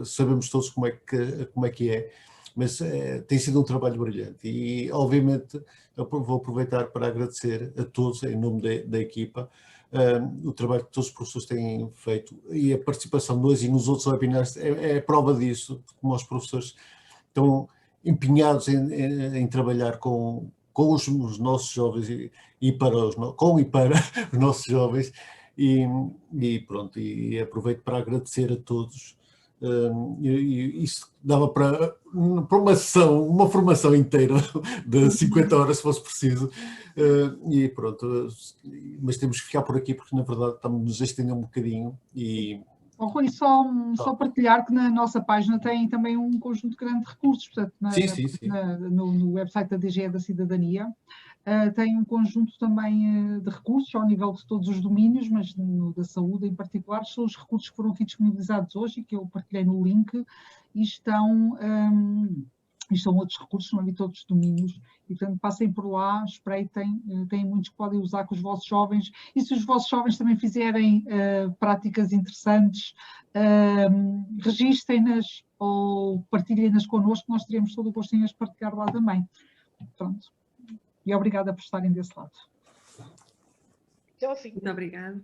sabemos todos como é que é, mas tem sido um trabalho brilhante e, obviamente, eu vou aproveitar para agradecer a todos, em nome da equipa, o trabalho que todos os professores têm feito e a participação de hoje e nos outros webinars é prova disso, como os professores estão empenhados em trabalhar com os nossos jovens e para os nossos jovens e pronto, e aproveito para agradecer a todos. Isso dava para uma formação inteira de 50 horas se fosse preciso, e pronto, mas temos que ficar por aqui porque na verdade estamos nos a estender um bocadinho e... Rui, só partilhar que na nossa página tem também um conjunto grande de recursos, portanto, no website da DGE da Cidadania, tem um conjunto também de recursos ao nível de todos os domínios, mas da saúde em particular, são os recursos que foram aqui disponibilizados hoje e que eu partilhei no link, e estão outros recursos no âmbito de outros domínios, e portanto passem por lá, espreitem, tem muitos que podem usar com os vossos jovens, e se os vossos jovens também fizerem práticas interessantes, registrem-nas ou partilhem-nas connosco, nós teremos todo o gosto em as partilhar lá também. Pronto. E obrigada por estarem desse lado. Até ao fim. Muito obrigada.